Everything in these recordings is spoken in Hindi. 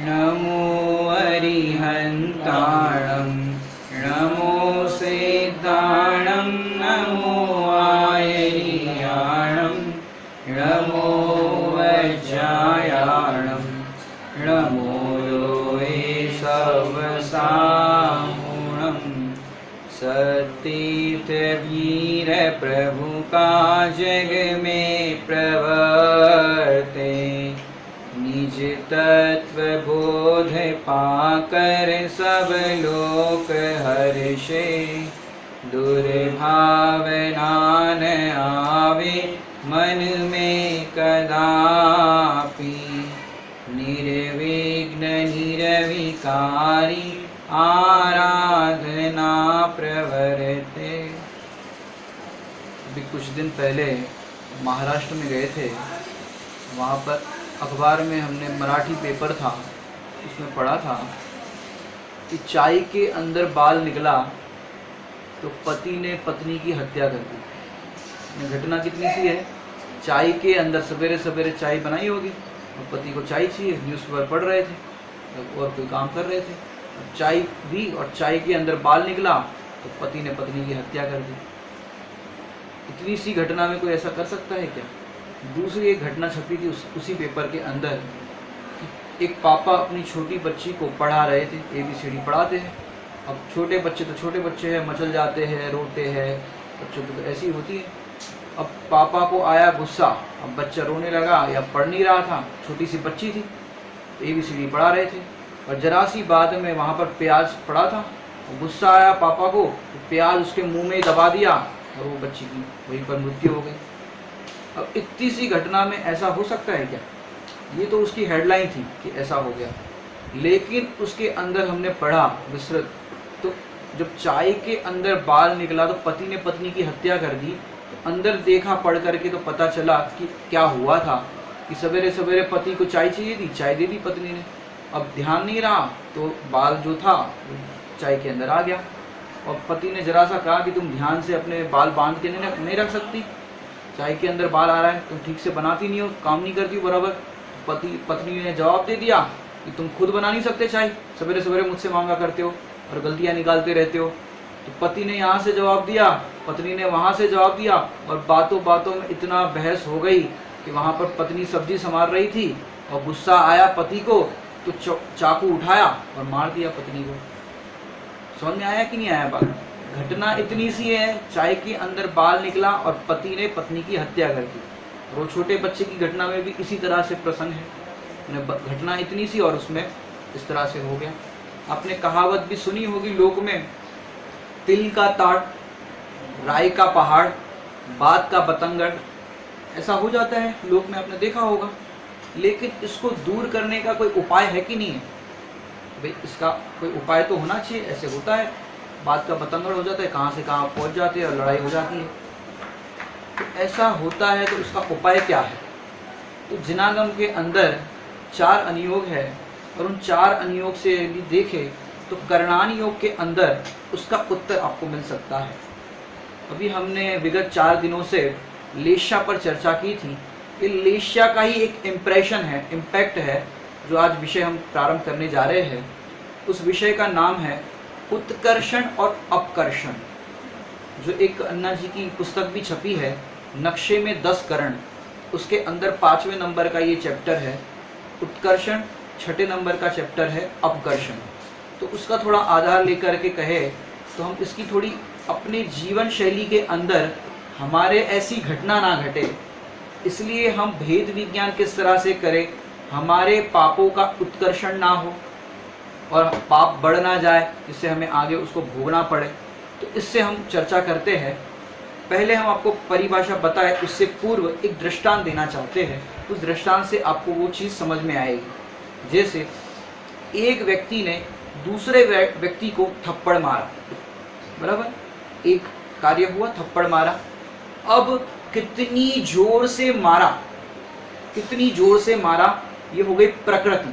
नमो अरिहन्ताणं नमो सिद्धाणं नमो आयर्याणं नमो वज्रायाणं नमो लोहे सवसामूणं सतीर्थवीर प्रभु का जग में प्रवर्ते निज तत्व बोध पाकर सब लोक हर्षे दुर्भावना न आवे मन में कदापि निर्विघ्न निर्विकारी आराधना प्रवर्ते। अभी कुछ दिन पहले महाराष्ट्र में गए थे, वहाँ पर अखबार में हमने मराठी पेपर था उसमें पढ़ा था कि चाय के अंदर बाल निकला तो पति ने पत्नी की हत्या कर दी। घटना कितनी सी है, चाय के अंदर सवेरे सवेरे चाय बनाई होगी और पति को चाय चाहिए, न्यूज़पेपर पढ़ रहे थे और कोई काम कर रहे थे, चाय दी और चाय के अंदर बाल निकला तो पति ने पत्नी की हत्या कर दी। इतनी सी घटना में कोई ऐसा कर सकता है क्या? दूसरी एक घटना छपी थी उसी पेपर के अंदर, एक पापा अपनी छोटी बच्ची को पढ़ा रहे थे, ABCD पढ़ाते हैं। अब छोटे बच्चे तो छोटे बच्चे हैं, मचल जाते हैं, रोते हैं, बच्चों की तो ऐसी होती है। अब पापा को आया गुस्सा, अब बच्चा रोने लगा या पढ़ नहीं रहा था, छोटी सी बच्ची थी, ABCD पढ़ा रहे थे और जरा सी बात में वहाँ पर प्याज पड़ा था, गुस्सा आया पापा को, तो प्याज उसके मुंह में दबा दिया और वो बच्ची की वहीं पर मृत्यु हो गई। अब इतनी सी घटना में ऐसा हो सकता है क्या? ये तो उसकी हेडलाइन थी कि ऐसा हो गया, लेकिन उसके अंदर हमने पढ़ा विस्तृत, तो जब चाय के अंदर बाल निकला तो पति ने पत्नी की हत्या कर दी, तो अंदर देखा पढ़ करके तो पता चला कि क्या हुआ था कि सवेरे सवेरे पति को चाय चाहिए थी, चाय दे दी पत्नी ने, अब ध्यान नहीं रहा तो बाल जो था चाय के अंदर आ गया और पति ने जरा सा कहा कि तुम ध्यान से अपने बाल बांध के नहीं रख सकती, चाय के अंदर बाल आ रहा है, तुम ठीक से बनाती नहीं हो, काम नहीं करती हो बराबर। पत्नी ने जवाब दे दिया कि तुम खुद बना नहीं सकते चाय, सवेरे सवेरे मुझसे मांगा करते हो और गलतियां निकालते रहते हो। तो पति ने यहाँ से जवाब दिया, पत्नी ने वहाँ से जवाब दिया और बातों बातों में इतना बहस हो गई कि वहाँ पर पत्नी सब्जी संभाल रही थी और गुस्सा आया पति को तो चाकू उठाया और मार दिया पत्नी को। समझ में आया कि नहीं आया बात? घटना इतनी सी है, चाय के अंदर बाल निकला और पति ने पत्नी की हत्या कर दी। वो छोटे बच्चे की घटना में भी इसी तरह से प्रसंग है, घटना इतनी सी और उसमें इस तरह से हो गया। आपने कहावत भी सुनी होगी लोक में, तिल का ताड़, राई का पहाड़, बात का बतंगड़, ऐसा हो जाता है लोक में, आपने देखा होगा। लेकिन इसको दूर करने का कोई उपाय है कि नहीं है? भाई इसका कोई उपाय तो होना चाहिए। ऐसे होता है, बात का बतंगड़ हो जाता है, कहाँ से कहाँ पहुँच जाते हैं और लड़ाई हो जाती है। तो ऐसा होता है तो उसका उपाय क्या है? तो जिनागम के अंदर 4 अनुयोग है और उन 4 अनुयोग से यदि देखें तो करणान योग के अंदर उसका उत्तर आपको मिल सकता है। अभी हमने विगत 4 दिनों से लेश्या पर चर्चा की थी। ये लेश्या का ही एक इम्प्रेशन है, इम्पैक्ट है, जो आज विषय हम प्रारंभ करने जा रहे हैं। उस विषय का नाम है उत्कर्षण और अपकर्षण। जो एक अन्ना जी की पुस्तक भी छपी है, नक्शे में 10 करण, उसके अंदर 5वें नंबर का ये चैप्टर है उत्कर्षण, 6ठे नंबर का चैप्टर है अपकर्षण। तो उसका थोड़ा आधार लेकर के कहे तो हम इसकी थोड़ी अपने जीवन शैली के अंदर हमारे ऐसी घटना ना घटे, इसलिए हम भेद विज्ञान किस तरह से करें, हमारे पापों का उत्कर्षण ना हो और पाप बढ़ ना जाए, जिससे हमें आगे उसको भोगना पड़े। तो इससे हम चर्चा करते हैं। पहले हम आपको परिभाषा बताएं, उससे पूर्व एक दृष्टांत देना चाहते हैं। उस दृष्टांत से आपको वो चीज़ समझ में आएगी। जैसे एक व्यक्ति ने दूसरे व्यक्ति को थप्पड़ मारा, बराबर, एक कार्य हुआ, थप्पड़ मारा। अब कितनी जोर से मारा, कितनी जोर से मारा, ये हो गई प्रकृति।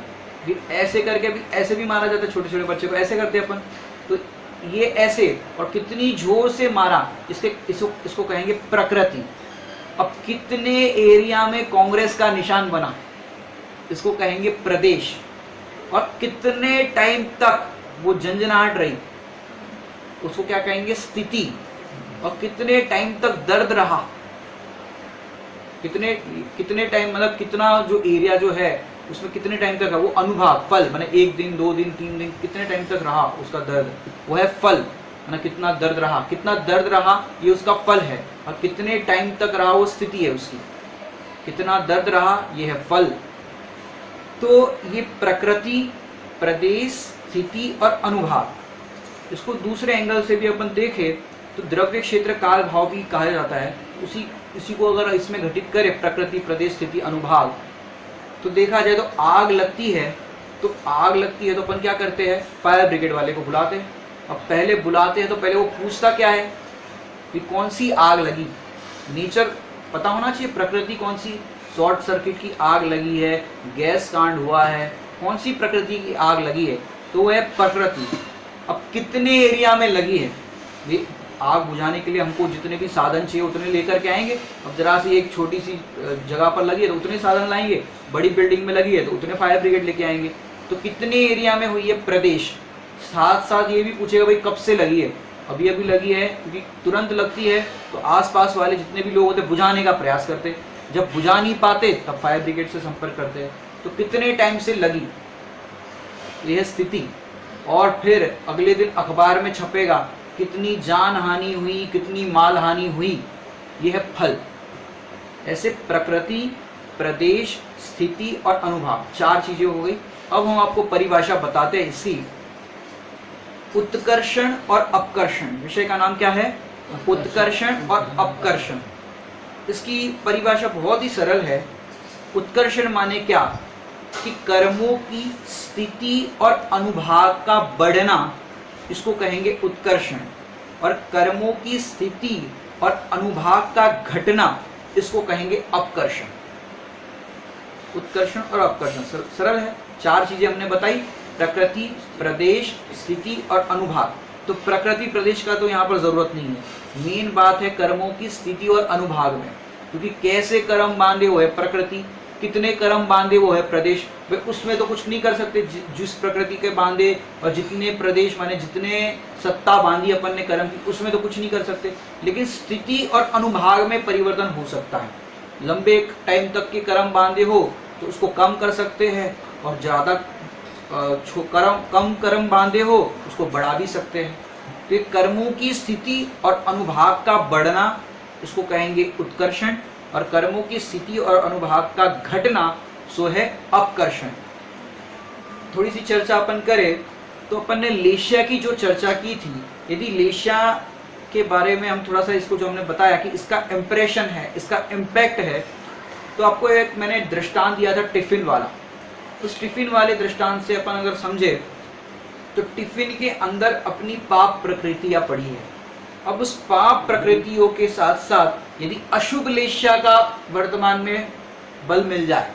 ऐसे करके भी, ऐसे भी मारा जाता है, छोटे छोटे बच्चे को ऐसे करते हैं अपन, तो ये ऐसे, और कितनी जोर से मारा, इसको कहेंगे प्रकृति। अब कितने एरिया में कांग्रेस का निशान बना, इसको कहेंगे प्रदेश। और कितने टाइम तक वो झंझनाहट रही उसको क्या कहेंगे स्थिति, और कितने टाइम तक दर्द रहा, कितने टाइम मतलब कितना जो एरिया जो है उसमें कितने टाइम तक है वो अनुभाग, फल माने 1 दिन 2 दिन 3 दिन कितने टाइम तक रहा उसका दर्द, वो है फल माने कितना दर्द रहा ये उसका फल है, और कितने टाइम तक रहा वो स्थिति है उसकी, कितना दर्द रहा ये है फल। तो ये प्रकृति, प्रदेश, स्थिति और अनुभाग। इसको दूसरे एंगल से भी अपन देखें तो द्रव्य क्षेत्र काल भाव भी कहा जाता है। इसी को अगर इसमें घटित करें प्रकृति, प्रदेश, स्थिति, अनुभाग, तो देखा जाए तो आग लगती है तो अपन क्या करते हैं, फायर ब्रिगेड वाले को बुलाते हैं। अब पहले बुलाते हैं तो पहले वो पूछता क्या है कि कौन सी आग लगी, नेचर पता होना चाहिए, प्रकृति कौन सी, शॉर्ट सर्किट की आग लगी है, गैस कांड हुआ है, कौन सी प्रकृति की आग लगी है, तो वह है प्रकृति। अब कितने एरिया में लगी है, ये आग बुझाने के लिए हमको जितने भी साधन चाहिए उतने लेकर के आएंगे। अब जरा सी एक छोटी सी जगह पर लगी है तो उतने साधन लाएंगे, बड़ी बिल्डिंग में लगी है तो उतने फायर ब्रिगेड लेके आएंगे। तो कितने एरिया में हुई है, प्रदेश। साथ साथ ये भी पूछेगा भाई कब से लगी है, अभी अभी लगी है, क्योंकि तुरंत लगती है तो आसपास वाले जितने भी लोग होते बुझाने का प्रयास करते, जब बुझा नहीं पाते तब फायर ब्रिगेड से संपर्क करते हैं। तो कितने टाइम से लगी, यह स्थिति। और फिर अगले दिन अखबार में छपेगा कितनी जान हानि हुई, कितनी माल हानि हुई, यह है फल। ऐसे प्रकृति, प्रदेश, स्थिति और अनुभाग 4 चीजें हो गई। अब हम आपको परिभाषा बताते हैं इसकी। उत्कर्षण और अपकर्षण, विषय का नाम क्या है, उत्कर्षण और अपकर्षण। इसकी परिभाषा बहुत ही सरल है। उत्कर्षण माने क्या कि कर्मों की स्थिति और अनुभाग का बढ़ना, इसको कहेंगे उत्कर्षण। और कर्मों की स्थिति और अनुभाग का घटना, इसको कहेंगे अपकर्षण। उत्कर्षण और अपकर्षण सरल है। 4 चीजें हमने बताई, प्रकृति, प्रदेश, स्थिति और अनुभाग। तो प्रकृति प्रदेश का तो यहाँ पर जरूरत नहीं है, मेन बात है कर्मों की स्थिति और अनुभाग में, क्योंकि कैसे कर्म बांधे हुए प्रकृति, कितने कर्म बांधे वो है प्रदेश, वे उसमें तो कुछ नहीं कर सकते जिस प्रकृति के बांधे, और जितने प्रदेश माने जितने सत्ता बांधी अपन ने कर्म की, उसमें तो कुछ नहीं कर सकते। लेकिन स्थिति और अनुभाग में परिवर्तन हो सकता है। लंबे टाइम तक के कर्म बांधे हो तो उसको कम कर सकते हैं, और ज़्यादा कम कर्म बांधे हो उसको बढ़ा भी सकते हैं। तो ये कर्मों की स्थिति और अनुभाग का बढ़ना, इसको कहेंगे उत्कर्षण, और कर्मों की स्थिति और अनुभाग का घटना, सो है अपकर्षण। थोड़ी सी चर्चा अपन करें तो अपन ने लेश्या की जो चर्चा की थी, यदि लेश्या के बारे में हम थोड़ा सा इसको जो हमने बताया कि इसका इम्प्रेशन है, इसका इम्पैक्ट है, तो आपको एक मैंने दृष्टांत दिया था टिफिन वाला। उस टिफिन वाले दृष्टांत से अपन अगर समझे तो टिफिन के अंदर अपनी पाप प्रकृतियां पड़ी है। अब उस पाप प्रकृतियों के साथ साथ यदि अशुभ लेश्या का वर्तमान में बल मिल जाए,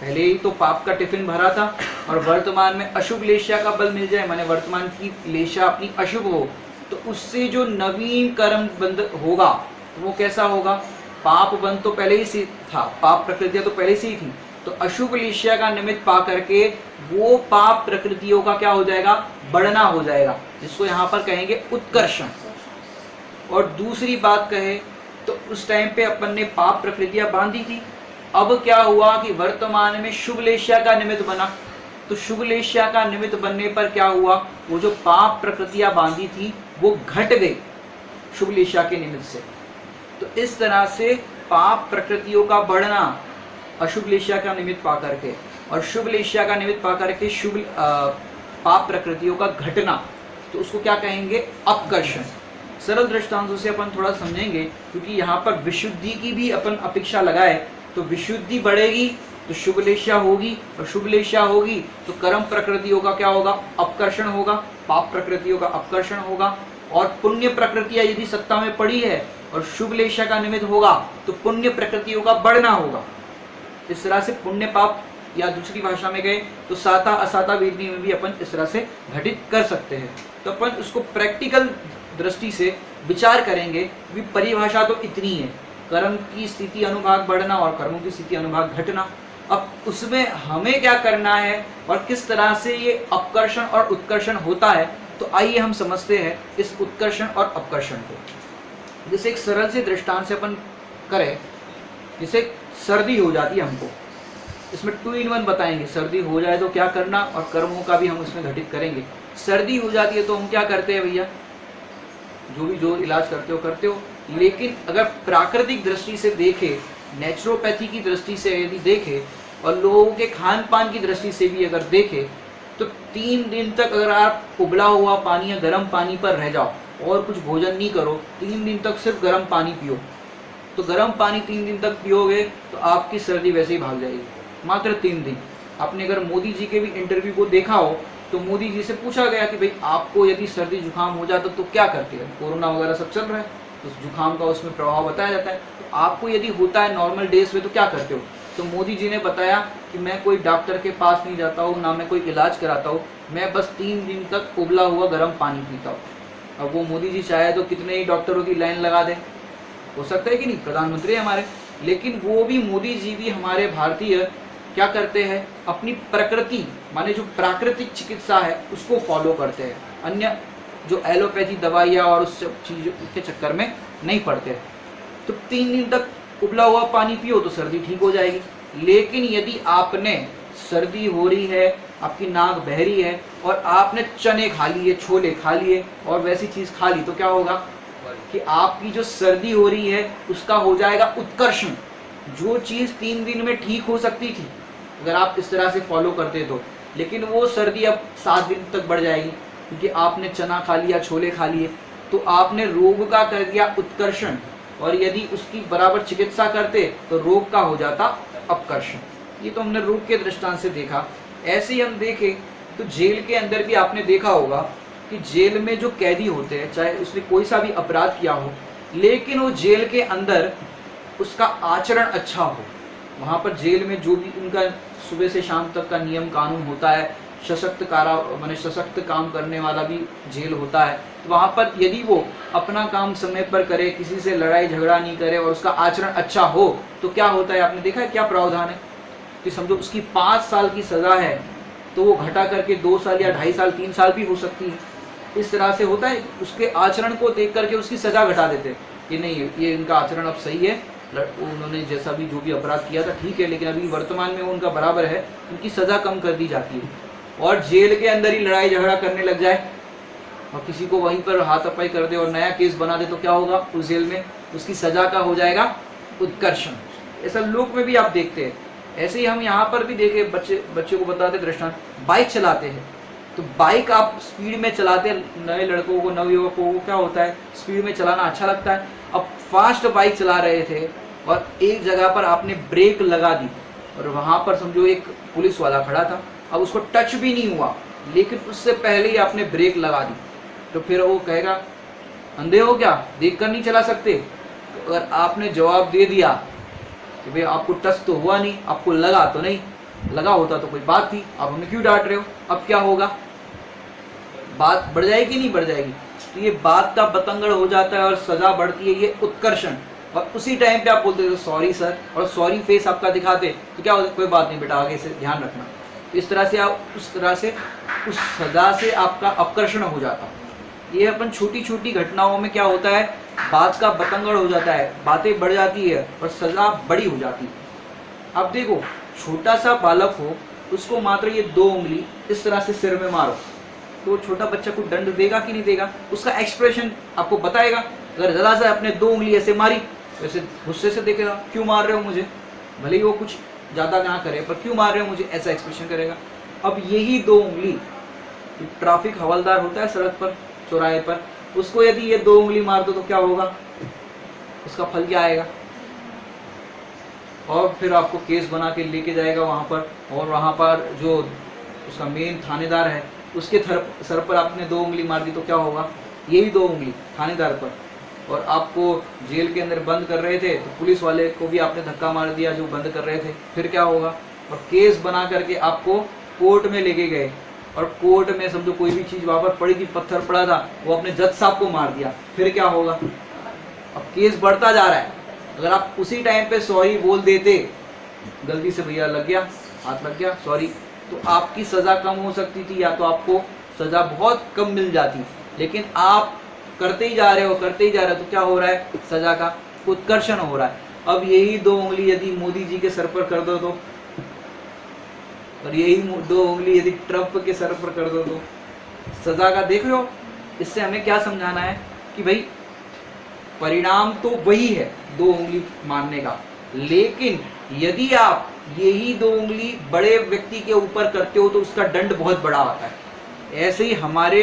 पहले ही तो पाप का टिफिन भरा था और वर्तमान में अशुभ लेश्या का बल मिल जाए, माने वर्तमान की लेश्या अपनी अशुभ हो, तो उससे जो नवीन कर्म बंध होगा तो वो कैसा होगा, पाप बंध तो पहले ही से था, पाप प्रकृतियां तो पहले से ही थी, तो अशुभ लेश्या का निमित्त पा करके वो पाप प्रकृतियों का क्या हो जाएगा, बढ़ना हो जाएगा, जिसको यहाँ पर कहेंगे उत्कर्षण। और दूसरी बात कहे तो उस टाइम पे अपन ने पाप प्रकृतियां बांधी थी, अब क्या हुआ कि वर्तमान में शुभ लेश्या का निमित्त बना, तो शुभ लेश्या का निमित्त बनने पर क्या हुआ, वो जो पाप प्रकृतियां बांधी थी वो घट गई शुभ लेश्या के निमित्त से। तो इस तरह से पाप प्रकृतियों का बढ़ना अशुभ लेश्या का निमित्त पा करके, और शुभ लेश्या का निमित्त पा करके शुभ पाप प्रकृतियों का घटना, तो उसको क्या कहेंगे, अपकर्षण। सरल दृष्टांतों से अपन थोड़ा समझेंगे, क्योंकि यहाँ पर विशुद्धि की भी अपन अपेक्षा लगाए, तो विशुद्धि बढ़ेगी तो शुभ लेश्या होगी, और शुभ लेश्या होगी तो कर्म प्रकृतियों का क्या होगा, अपकर्षण होगा, पाप प्रकृतियों का अपकर्षण होगा। और पुण्य प्रकृतियां यदि सत्ता में पड़ी है और शुभ लेश्या का निमित्त होगा तो पुण्य प्रकृतियों का बढ़ना होगा। इस तरह से पुण्य पाप, या दूसरी भाषा में गए तो साता असाता वेदनी में भी अपन इस तरह से घटित कर सकते हैं। तो अपन उसको प्रैक्टिकल दृष्टि से विचार करेंगे कि परिभाषा तो इतनी है, कर्म की स्थिति अनुभाग बढ़ना और कर्मों की स्थिति अनुभाग घटना। अब उसमें हमें क्या करना है और किस तरह से ये अपकर्षण और उत्कर्षण होता है, तो आइए हम समझते हैं इस उत्कर्षण और अपकर्षण को। जैसे एक सरल से दृष्टांत से अपन करें, जैसे सर्दी हो जाती है हमको, इसमें 2 in 1 बताएंगे, सर्दी हो जाए तो क्या करना और कर्मों का भी हम इसमें घटित करेंगे। सर्दी हो जाती है तो हम क्या करते हैं भैया, जो इलाज करते हो, लेकिन अगर प्राकृतिक दृष्टि से देखें, नेचुरोपैथी की दृष्टि से यदि देखें और लोगों के खान पान की दृष्टि से भी अगर देखें, तो 3 दिन तक अगर आप उबला हुआ पानी या गर्म पानी पर रह जाओ और कुछ भोजन नहीं करो, 3 दिन तक सिर्फ गर्म पानी पियो, तो गर्म पानी 3 दिन तक पियोगे तो आपकी सर्दी वैसे ही भाग जाएगी, मात्र 3 दिन। आपने अगर मोदी जी के भी इंटरव्यू को देखा हो तो मोदी जी से पूछा गया कि भाई आपको यदि सर्दी जुकाम हो जाता तो क्या करते हैं, कोरोना वगैरह सब चल रहा है तो जुकाम का उसमें प्रभाव बताया जाता है, तो आपको यदि होता है नॉर्मल डेज में तो क्या करते हो। तो मोदी जी ने बताया कि मैं कोई डॉक्टर के पास नहीं जाता हूँ, ना मैं कोई इलाज कराता हूँ, मैं बस 3 दिन तक उबला हुआ गर्म पानी पीता हूँ। अब वो मोदी जी चाहे तो कितने ही डॉक्टरों की लाइन लगा दें, हो सकता है कि नहीं, प्रधानमंत्री हमारे, लेकिन वो भी मोदी जी भी हमारे भारतीय क्या करते हैं, अपनी प्रकृति माने जो प्राकृतिक चिकित्सा है उसको फॉलो करते हैं, अन्य जो एलोपैथी दवाइयाँ और उस सब चीज़ों के चक्कर में नहीं पड़ते। तो 3 दिन तक उबला हुआ पानी पियो तो सर्दी ठीक हो जाएगी। लेकिन यदि आपने सर्दी हो रही है, आपकी नाक बह रही है और आपने चने खा लिए, छोले खा लिए और वैसी चीज़ खा ली, तो क्या होगा कि आपकी जो सर्दी हो रही है उसका हो जाएगा उत्कर्षण। जो चीज़ 3 दिन में ठीक हो सकती थी अगर आप इस तरह से फॉलो करते तो, लेकिन वो सर्दी अब 7 दिन तक बढ़ जाएगी क्योंकि आपने चना खा लिया, छोले खा लिए, तो आपने रोग का कर दिया उत्कर्षण, और यदि उसकी बराबर चिकित्सा करते तो रोग का हो जाता अपकर्षण। ये तो हमने रोग के दृष्टांत से देखा। ऐसे ही हम देखें तो जेल के अंदर भी आपने देखा होगा कि जेल में जो कैदी होते हैं, चाहे उसने कोई सा भी अपराध किया हो, लेकिन वो जेल के अंदर उसका आचरण अच्छा हो, वहाँ पर जेल में जो भी उनका सुबह से शाम तक का नियम कानून होता है, सशक्त काम करने वाला भी जेल होता है, तो वहाँ पर यदि वो अपना काम समय पर करे, किसी से लड़ाई झगड़ा नहीं करे और उसका आचरण अच्छा हो, तो क्या होता है, आपने देखा है क्या प्रावधान है कि समझो उसकी 5 साल की सज़ा है तो वो घटा करके 2 साल या 2.5 साल 3 साल भी हो सकती है। इस तरह से होता है, उसके आचरण को देख करके उसकी सज़ा घटा देते कि नहीं ये इनका आचरण अब सही है, उन्होंने जैसा भी जो भी अपराध किया था ठीक है, लेकिन अभी वर्तमान में वो उनका बराबर है, उनकी सज़ा कम कर दी जाती है। और जेल के अंदर ही लड़ाई झगड़ा करने लग जाए और किसी को वहीं पर हाथापाई कर दे और नया केस बना दे, तो क्या होगा, उस जेल में उसकी सज़ा का हो जाएगा उत्कर्षण। ऐसा लोक में भी आप देखते हैं। ऐसे ही हम यहाँ पर भी देखें, बच्चे को बताते दृष्टांत, बाइक चलाते हैं तो बाइक आप स्पीड में चलाते हैं, नए लड़कों को, नवयुवकों को क्या होता है, स्पीड में चलाना अच्छा लगता है। अब फास्ट बाइक चला रहे थे और एक जगह पर आपने ब्रेक लगा दी और वहाँ पर समझो एक पुलिस वाला खड़ा था, अब उसको टच भी नहीं हुआ, लेकिन उससे पहले ही आपने ब्रेक लगा दी, तो फिर वो कहेगा अंधे हो क्या, देख कर नहीं चला सकते। तो अगर आपने जवाब दे दिया कि भाई आपको टच तो हुआ नहीं, आपको लगा तो नहीं, लगा होता तो कोई बात थी, आप हमें क्यों डांट रहे हो, अब क्या होगा, बात बढ़ जाएगी नहीं बढ़ जाएगी, तो ये बात का बतंगड़ हो जाता है और सजा बढ़ती है, ये उत्कर्षण। और उसी टाइम पे आप बोलते हो सॉरी सर और सॉरी फेस आपका दिखाते तो क्या होता, कोई बात नहीं बेटा आगे से ध्यान रखना। इस तरह से आप उस सजा से आपका अपकर्षण हो जाता। ये अपन छोटी छोटी घटनाओं में क्या होता है, बात का बतंगड़ हो जाता है, बातें बढ़ जाती है और सजा बड़ी हो जाती है। अब देखो छोटा सा बालक हो, उसको मात्र ये 2 उंगली इस तरह से सिर में मारो तो छोटा बच्चा को दंड देगा कि नहीं देगा, उसका एक्सप्रेशन आपको बताएगा। अगर जरा सा अपने 2 उंगली ऐसे मारी, वैसे गुस्से से देखेगा, क्यों मार रहे हो मुझे, भले ही वो कुछ ज़्यादा ना करे पर क्यों मार रहे हो मुझे, ऐसा एक्सप्रेशन करेगा। अब यही 2 उंगली ट्रैफिक हवलदार होता है सड़क पर, चौराहे पर, उसको यदि ये 2 उंगली मार दो तो क्या होगा, उसका फल क्या आएगा, और फिर आपको केस बना के लेके जाएगा वहाँ पर, और वहाँ पर जो उसका मेन थानेदार है उसके सर पर आपने 2 उंगली मार दी तो क्या होगा, यही 2 उंगली थानेदार पर, और आपको जेल के अंदर बंद कर रहे थे तो पुलिस वाले को भी आपने धक्का मार दिया जो बंद कर रहे थे, फिर क्या होगा, और केस बना करके आपको कोर्ट में लेके गए और कोर्ट में समझो कोई भी चीज़ वहाँ पर पड़ी थी, पत्थर पड़ा था, वो अपने जज साहब को मार दिया, फिर क्या होगा, अब केस बढ़ता जा रहा है। अगर आप उसी टाइम पे सॉरी बोल देते गलती से भैया लग गया, हाथ लग गया, सॉरी, तो आपकी सज़ा कम हो सकती थी या तो आपको सज़ा बहुत कम मिल जाती, लेकिन आप करते ही जा रहे हो, करते ही जा रहे हो, तो क्या हो रहा है, सज़ा का उत्कर्षण हो रहा है। अब यही 2 उंगली यदि मोदी जी के सर पर कर दो तो, और यही 2 उंगली यदि ट्रंप के सर पर कर दो तो सज़ा का देख लो। इससे हमें क्या समझाना है कि भाई परिणाम तो वही है 2 उंगली मारने का, लेकिन यदि आप यही 2 उंगली बड़े व्यक्ति के ऊपर करते हो तो उसका दंड बहुत बड़ा होता है। ऐसे ही हमारे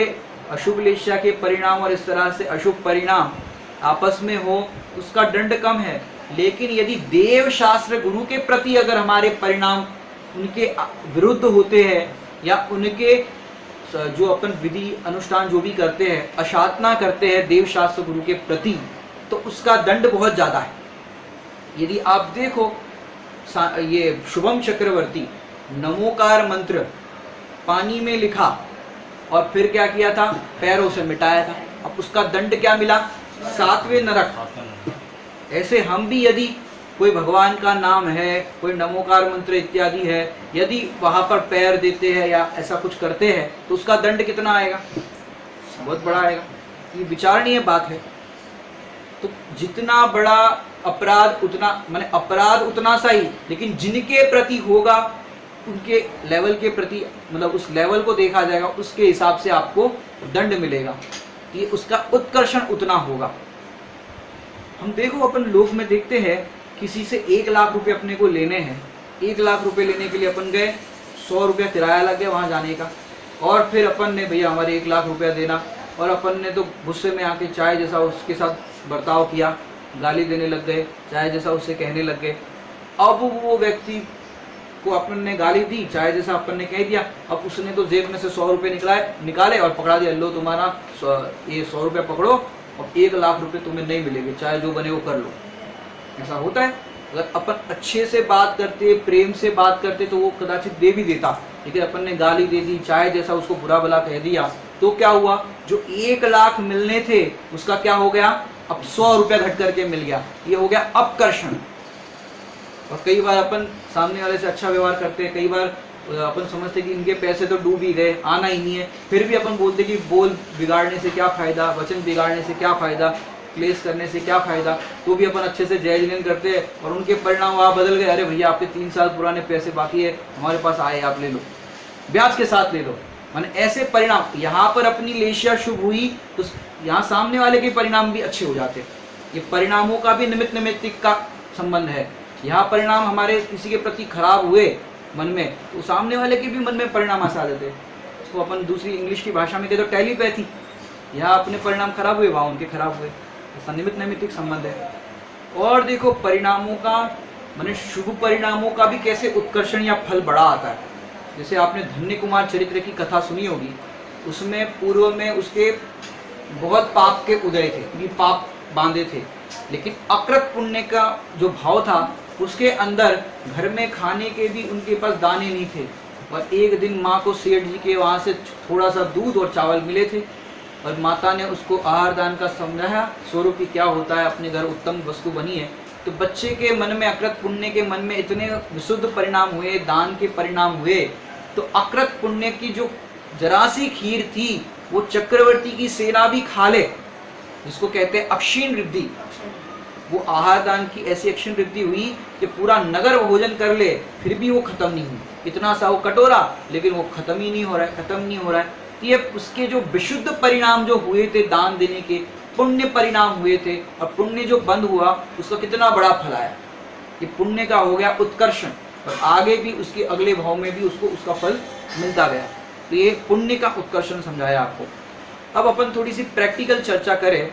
अशुभ लेशा के परिणाम और इस तरह से अशुभ परिणाम आपस में हो, उसका दंड कम है, लेकिन यदि देव शास्त्र गुरु के प्रति अगर हमारे परिणाम उनके विरुद्ध होते हैं या उनके जो अपन विधि अनुष्ठान जो भी करते हैं अशातना करते हैं देव शास्त्र गुरु के प्रति, तो उसका दंड बहुत ज़्यादा है। यदि आप देखो ये शुभम चक्रवर्ती नमोकार मंत्र पानी में लिखा और फिर क्या किया था, पैरों से मिटाया था, अब उसका दंड क्या मिला, 7वें नरक। ऐसे हम भी यदि कोई भगवान का नाम है, कोई नमोकार मंत्र इत्यादि है, यदि वहाँ पर पैर देते हैं या ऐसा कुछ करते हैं तो उसका दंड कितना आएगा, बहुत बड़ा आएगा। ये विचारणीय बात है। तो जितना बड़ा अपराध उतना, माने अपराध उतना सा ही, लेकिन जिनके प्रति होगा उनके लेवल के प्रति, मतलब उस लेवल को देखा जाएगा, उसके हिसाब से आपको दंड मिलेगा, ये उसका उत्कर्षण उतना होगा। हम देखो अपन लोक में देखते हैं किसी से 1 लाख रुपए अपने को लेने हैं, 1 लाख रुपए लेने के लिए अपन गए, 100 रुपया किराया लग गया वहाँ जाने का, और फिर अपन ने भैया हमारे 1 लाख रुपया देना, और अपन ने तो गुस्से में आके चाय जैसा उसके साथ बर्ताव किया, गाली देने लग गए, चाय जैसा उससे कहने लग गए। अब वो व्यक्ति को अपन ने गाली दी, चाय जैसा अपन ने कह दिया, अब उसने तो जेब में से 100 रुपये निकाले और पकड़ा दिया, लो तुम्हारा ये 100 रुपया पकड़ो और 1 लाख रुपए तुम्हें नहीं मिलेंगे, चाहे जो बने वो कर लो। ऐसा होता है। अगर अपन अच्छे से बात करते, प्रेम से बात करते तो वो कदाचित दे भी देता, लेकिन अपन ने गाली दे दी, चाहे जैसा उसको बुरा भला कह दिया, तो क्या हुआ, जो 1 लाख मिलने थे उसका क्या हो गया, अब 100 रुपया घट करके मिल गया। ये हो गया अपकर्षण। और कई बार अपन सामने वाले से अच्छा व्यवहार करते हैं, कई बार अपन समझते कि इनके पैसे तो डूब ही गए, आना ही नहीं है, फिर भी अपन बोलते कि बोल बिगाड़ने से क्या फ़ायदा, वचन बिगाड़ने से क्या फ़ायदा, क्लेश करने से क्या फ़ायदा, तो भी अपन अच्छे से जय जिनेन करते हैं और उनके परिणाम वहाँ बदल गए, अरे भैया आपके 3 साल पुराने पैसे बाकी है, हमारे पास आए, आप ले लो, ब्याज के साथ ले लो। माने ऐसे परिणाम, यहाँ पर अपनी लेशिया शुभ हुई तो यहाँ सामने वाले के परिणाम भी अच्छे हो जाते। ये परिणामों का भी निमित्त नैमित्तिक का संबंध है। यहाँ परिणाम हमारे किसी के प्रति खराब हुए मन में, तो सामने वाले के भी मन में परिणाम आ जाते हैं। इसको अपन दूसरी इंग्लिश की भाषा में कहते हो टेलीपैथी। यहाँ अपने परिणाम खराब हुए, वहाँ उनके खराब हुए, ऐसा निमित्त नैमित्तिक संबंध है। और देखो परिणामों का, माने शुभ परिणामों का भी कैसे उत्कर्षण या फल बड़ा आता है। जैसे आपने धन्य कुमार चरित्र की कथा सुनी होगी, उसमें पूर्व में उसके बहुत पाप के उदय थे, क्योंकि पाप बांधे थे, लेकिन अकृत पुण्य का जो भाव था उसके अंदर घर में खाने के भी उनके पास दाने नहीं थे। और एक दिन माँ को सेठ जी के वहाँ से थोड़ा सा दूध और चावल मिले थे और माता ने उसको आहार दान का समझाया स्वरूप कि क्या होता है, अपने घर उत्तम वस्तु बनी है। तो बच्चे के मन में, अकृत पुण्य के मन में इतने विशुद्ध परिणाम हुए, दान के परिणाम हुए, तो अकृत पुण्य की जो जरा सी खीर थी वो चक्रवर्ती की सेना भी खा ले, जिसको कहते हैं अक्षीण वृद्धि। वो आहार दान की ऐसी अक्षीण वृद्धि हुई कि पूरा नगर भोजन कर ले फिर भी वो खत्म नहीं हुई। इतना सा वो कटोरा, लेकिन वो खत्म ही नहीं हो रहा है, खत्म नहीं हो रहा है। तो ये उसके जो विशुद्ध परिणाम जो हुए थे दान देने के, पुण्य परिणाम हुए थे, और पुण्य जो बंद हुआ उसका कितना बड़ा फल आया। ये पुण्य का हो गया उत्कर्षण, और आगे भी उसके अगले भाव में भी उसको उसका फल मिलता गया। तो ये पुण्य का उत्कर्षण समझाया आपको। अब अपन थोड़ी सी प्रैक्टिकल चर्चा करें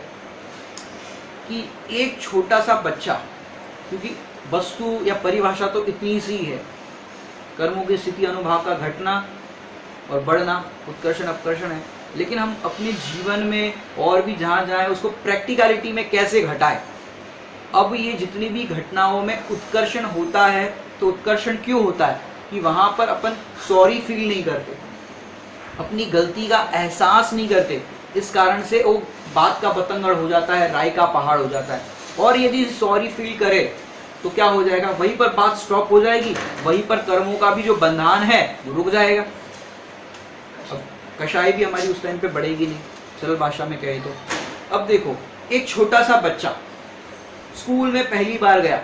कि एक छोटा सा बच्चा, क्योंकि वस्तु या परिभाषा तो इतनी सी है, कर्मों की स्थिति अनुभाव का घटना और बढ़ना, उत्कर्षण अपकर्षण है, लेकिन हम अपने जीवन में और भी जहाँ जाए उसको प्रैक्टिकलिटी में कैसे घटाएं। अब ये जितनी भी घटनाओं में उत्कर्षण होता है, तो उत्कर्षण क्यों होता है कि वहाँ पर अपन सॉरी फील नहीं करते, अपनी गलती का एहसास नहीं करते, इस कारण से वो बात का बतंगड़ हो जाता है, राय का पहाड़ हो जाता है। और यदि सॉरी फील करे तो क्या हो जाएगा, वहीं पर बात स्टॉप हो जाएगी, वहीं पर कर्मों का भी जो बंधन है वो रुक जाएगा। अब कषाय भी हमारी उस टाइम पे बढ़ेगी नहीं, सरल भाषा में कहे तो। अब देखो, एक छोटा सा बच्चा स्कूल में पहली बार गया,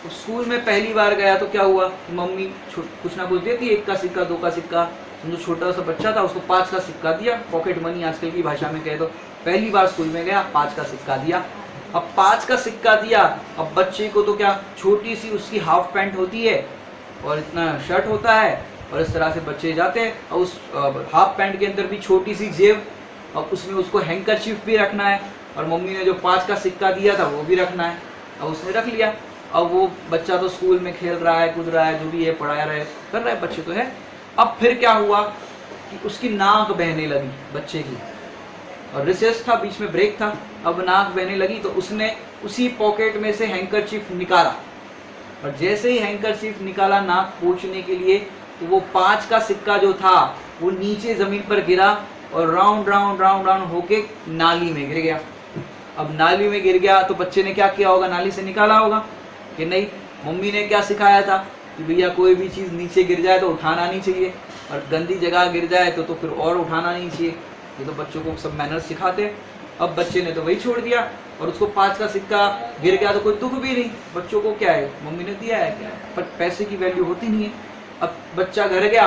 तो स्कूल में पहली बार गया तो क्या हुआ, मम्मी कुछ ना कुछ देती, 1 का सिक्का 2 का सिक्का। जो छोटा सा बच्चा था उसको 5 का सिक्का दिया, पॉकेट मनी आजकल की भाषा में कहे तो। पहली बार स्कूल में गया, 5 का सिक्का दिया। अब 5 का सिक्का दिया, अब बच्चे को तो क्या, छोटी सी उसकी हाफ पैंट होती है और इतना शर्ट होता है, और इस तरह से बच्चे जाते हैं, और उस हाफ पैंट के अंदर भी छोटी सी जेब, और उसमें उसको हैंकरचीफ भी रखना है, और मम्मी ने जो 5 का सिक्का दिया था वो भी रखना है। अब उसने रख लिया। अब वो बच्चा तो स्कूल में खेल रहा है, कूद रहा है, जो भी है पढ़ाया रहे कर रहा है, बच्चे तो है। अब फिर क्या हुआ कि उसकी नाक बहने लगी बच्चे की, और रिसेस था, बीच में ब्रेक था। अब नाक बहने लगी तो उसने उसी पॉकेट में से हैंकरचीफ निकाला, और जैसे ही हैंकरचीफ निकाला नाक पोंछने के लिए, तो वो 5 का सिक्का जो था वो नीचे जमीन पर गिरा और राउंड राउंड राउंड राउंड होके नाली में गिर गया। अब नाली में गिर गया तो बच्चे ने क्या किया होगा, नाली से निकाला होगा कि नहीं। मम्मी ने क्या सिखाया था कि भैया कोई भी चीज़ नीचे गिर जाए तो उठाना नहीं चाहिए, और गंदी जगह गिर जाए तो फिर और उठाना नहीं चाहिए। ये तो बच्चों को सब मैनर्स सिखाते हैं। अब बच्चे ने तो वही छोड़ दिया, और उसको 5 का सिक्का गिर गया तो कोई दुख भी नहीं, बच्चों को क्या है, मम्मी ने दिया है क्या, पर पैसे की वैल्यू होती नहीं है। अब बच्चा घर गया